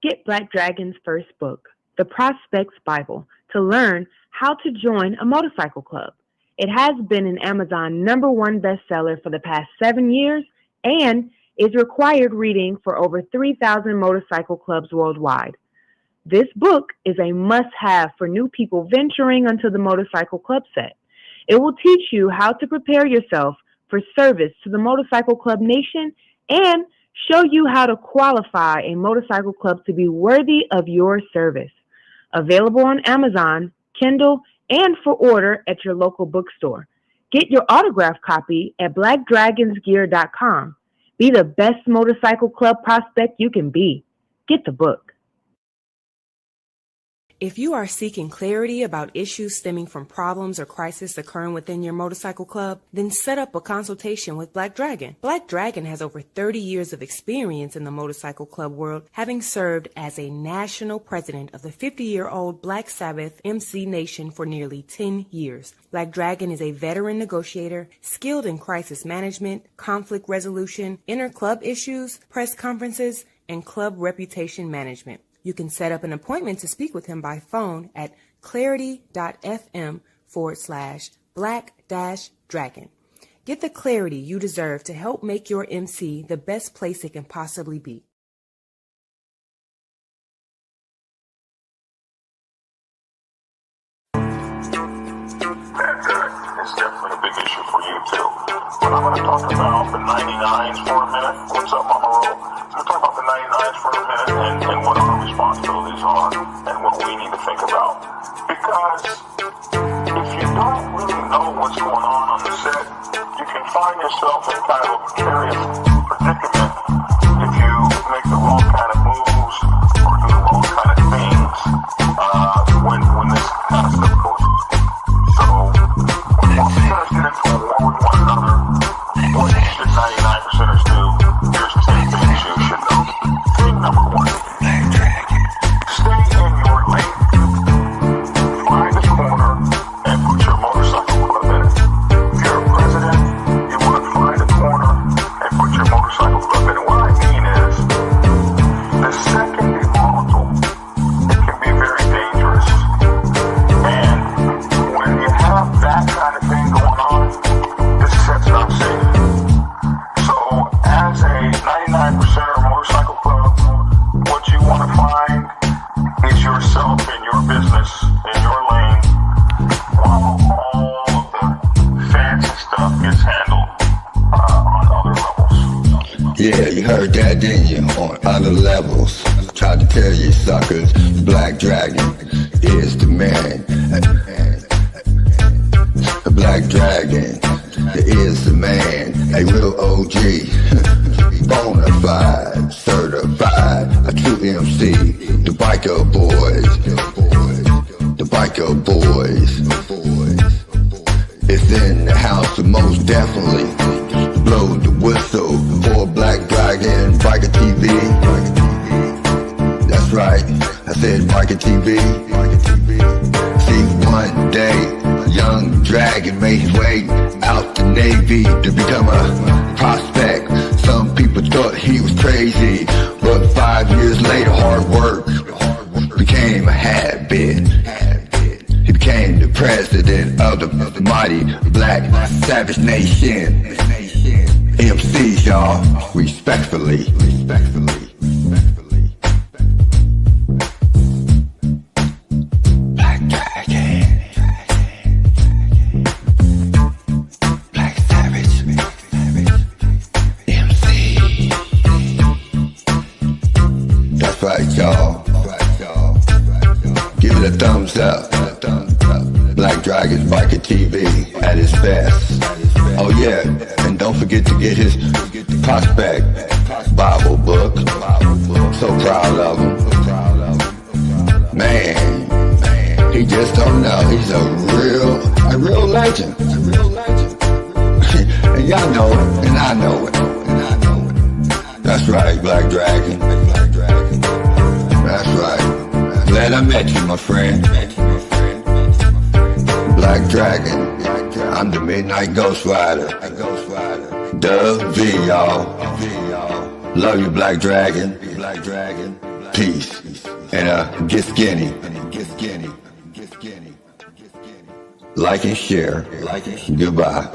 Get Black Dragon's first book, The Prospect's Bible, to learn how to join a motorcycle club. It has been an Amazon #1 bestseller for the past 7 years and is required reading for over 3,000 motorcycle clubs worldwide. This book is a must-have for new people venturing onto the motorcycle club set. It will teach you how to prepare yourself for service to the motorcycle club nation and show you how to qualify a motorcycle club to be worthy of your service. Available on Amazon, Kindle, and for order at your local bookstore. Get your autographed copy at blackdragonsgear.com. Be the best motorcycle club prospect you can be. Get the book. If you are seeking clarity about issues stemming from problems or crises occurring within your motorcycle club, then set up a consultation with Black Dragon. Black Dragon has over 30 years of experience in the motorcycle club world, having served as a national president of the 50-year-old Black Sabbath MC Nation for nearly 10 years. Black Dragon is a veteran negotiator, skilled in crisis management, conflict resolution, inter-club issues, press conferences, and club reputation management. You can set up an appointment to speak with him by phone at clarity.fm/black-dragon. Get the clarity you deserve to help make your MC the best place it can possibly be. It's definitely a big issue for you too. But I'm going to talk about the 99s for a minute. What's up, Mama Roll? I'm going to talk about the 99s for a minute and what our responsibilities are and what we need to think about. Because if you don't really know what's going on the set, you can find yourself in kind of a precarious predicament if you make the wrong kind of moves or do the wrong kind of things when this kind of stuff goes on. So, when officers get into a war with one another, what should 99%ers do? Here's the same things you should know. Thing number 1, stay in your lane. Find a corner and put your motorcycle club in it. If you're a president, you want to find a corner and put your motorcycle club in it. What I mean is, the set can be volatile. It can be very dangerous. And when you have that kind of thing going on, this set's not safe. So, as a 99%er motorcycle club, what you want to find is yourself in your business, in your lane, while all of the fancy stuff gets handled on other levels. Yeah, you heard that, didn't you? On other levels. Tried to tell you suckers, Black Dragon is the man. The Black Dragon is the man. A real OG. Bonafide, certified, a true MC. The Biker Boys. The Biker Boys. It's in the house, so most definitely blow the whistle for Black Dragon Biker TV. That's right, I said Biker TV. See, one day, young Dragon made his way out the Navy to become a prospect. Some people thought he was crazy, but 5 years later, hard work became a habit. He became the president of the mighty Black Savage Nation. MCs, y'all, respectfully. Black Dragon. Black Savage. That's right, y'all. Give it a thumbs up. Black Dragon's Biker TV at his best. Oh yeah, and don't forget to get his prospect Bible book. So proud of him. Man, he just don't know. He's a real legend. And y'all know it, and I know it. That's right, Black Dragon. That's right. Glad I met you, my friend. Black Dragon. I'm the Midnight Ghost Rider. Dub V, y'all. Love you, Black Dragon. Peace. And get skinny. Like and share. Goodbye.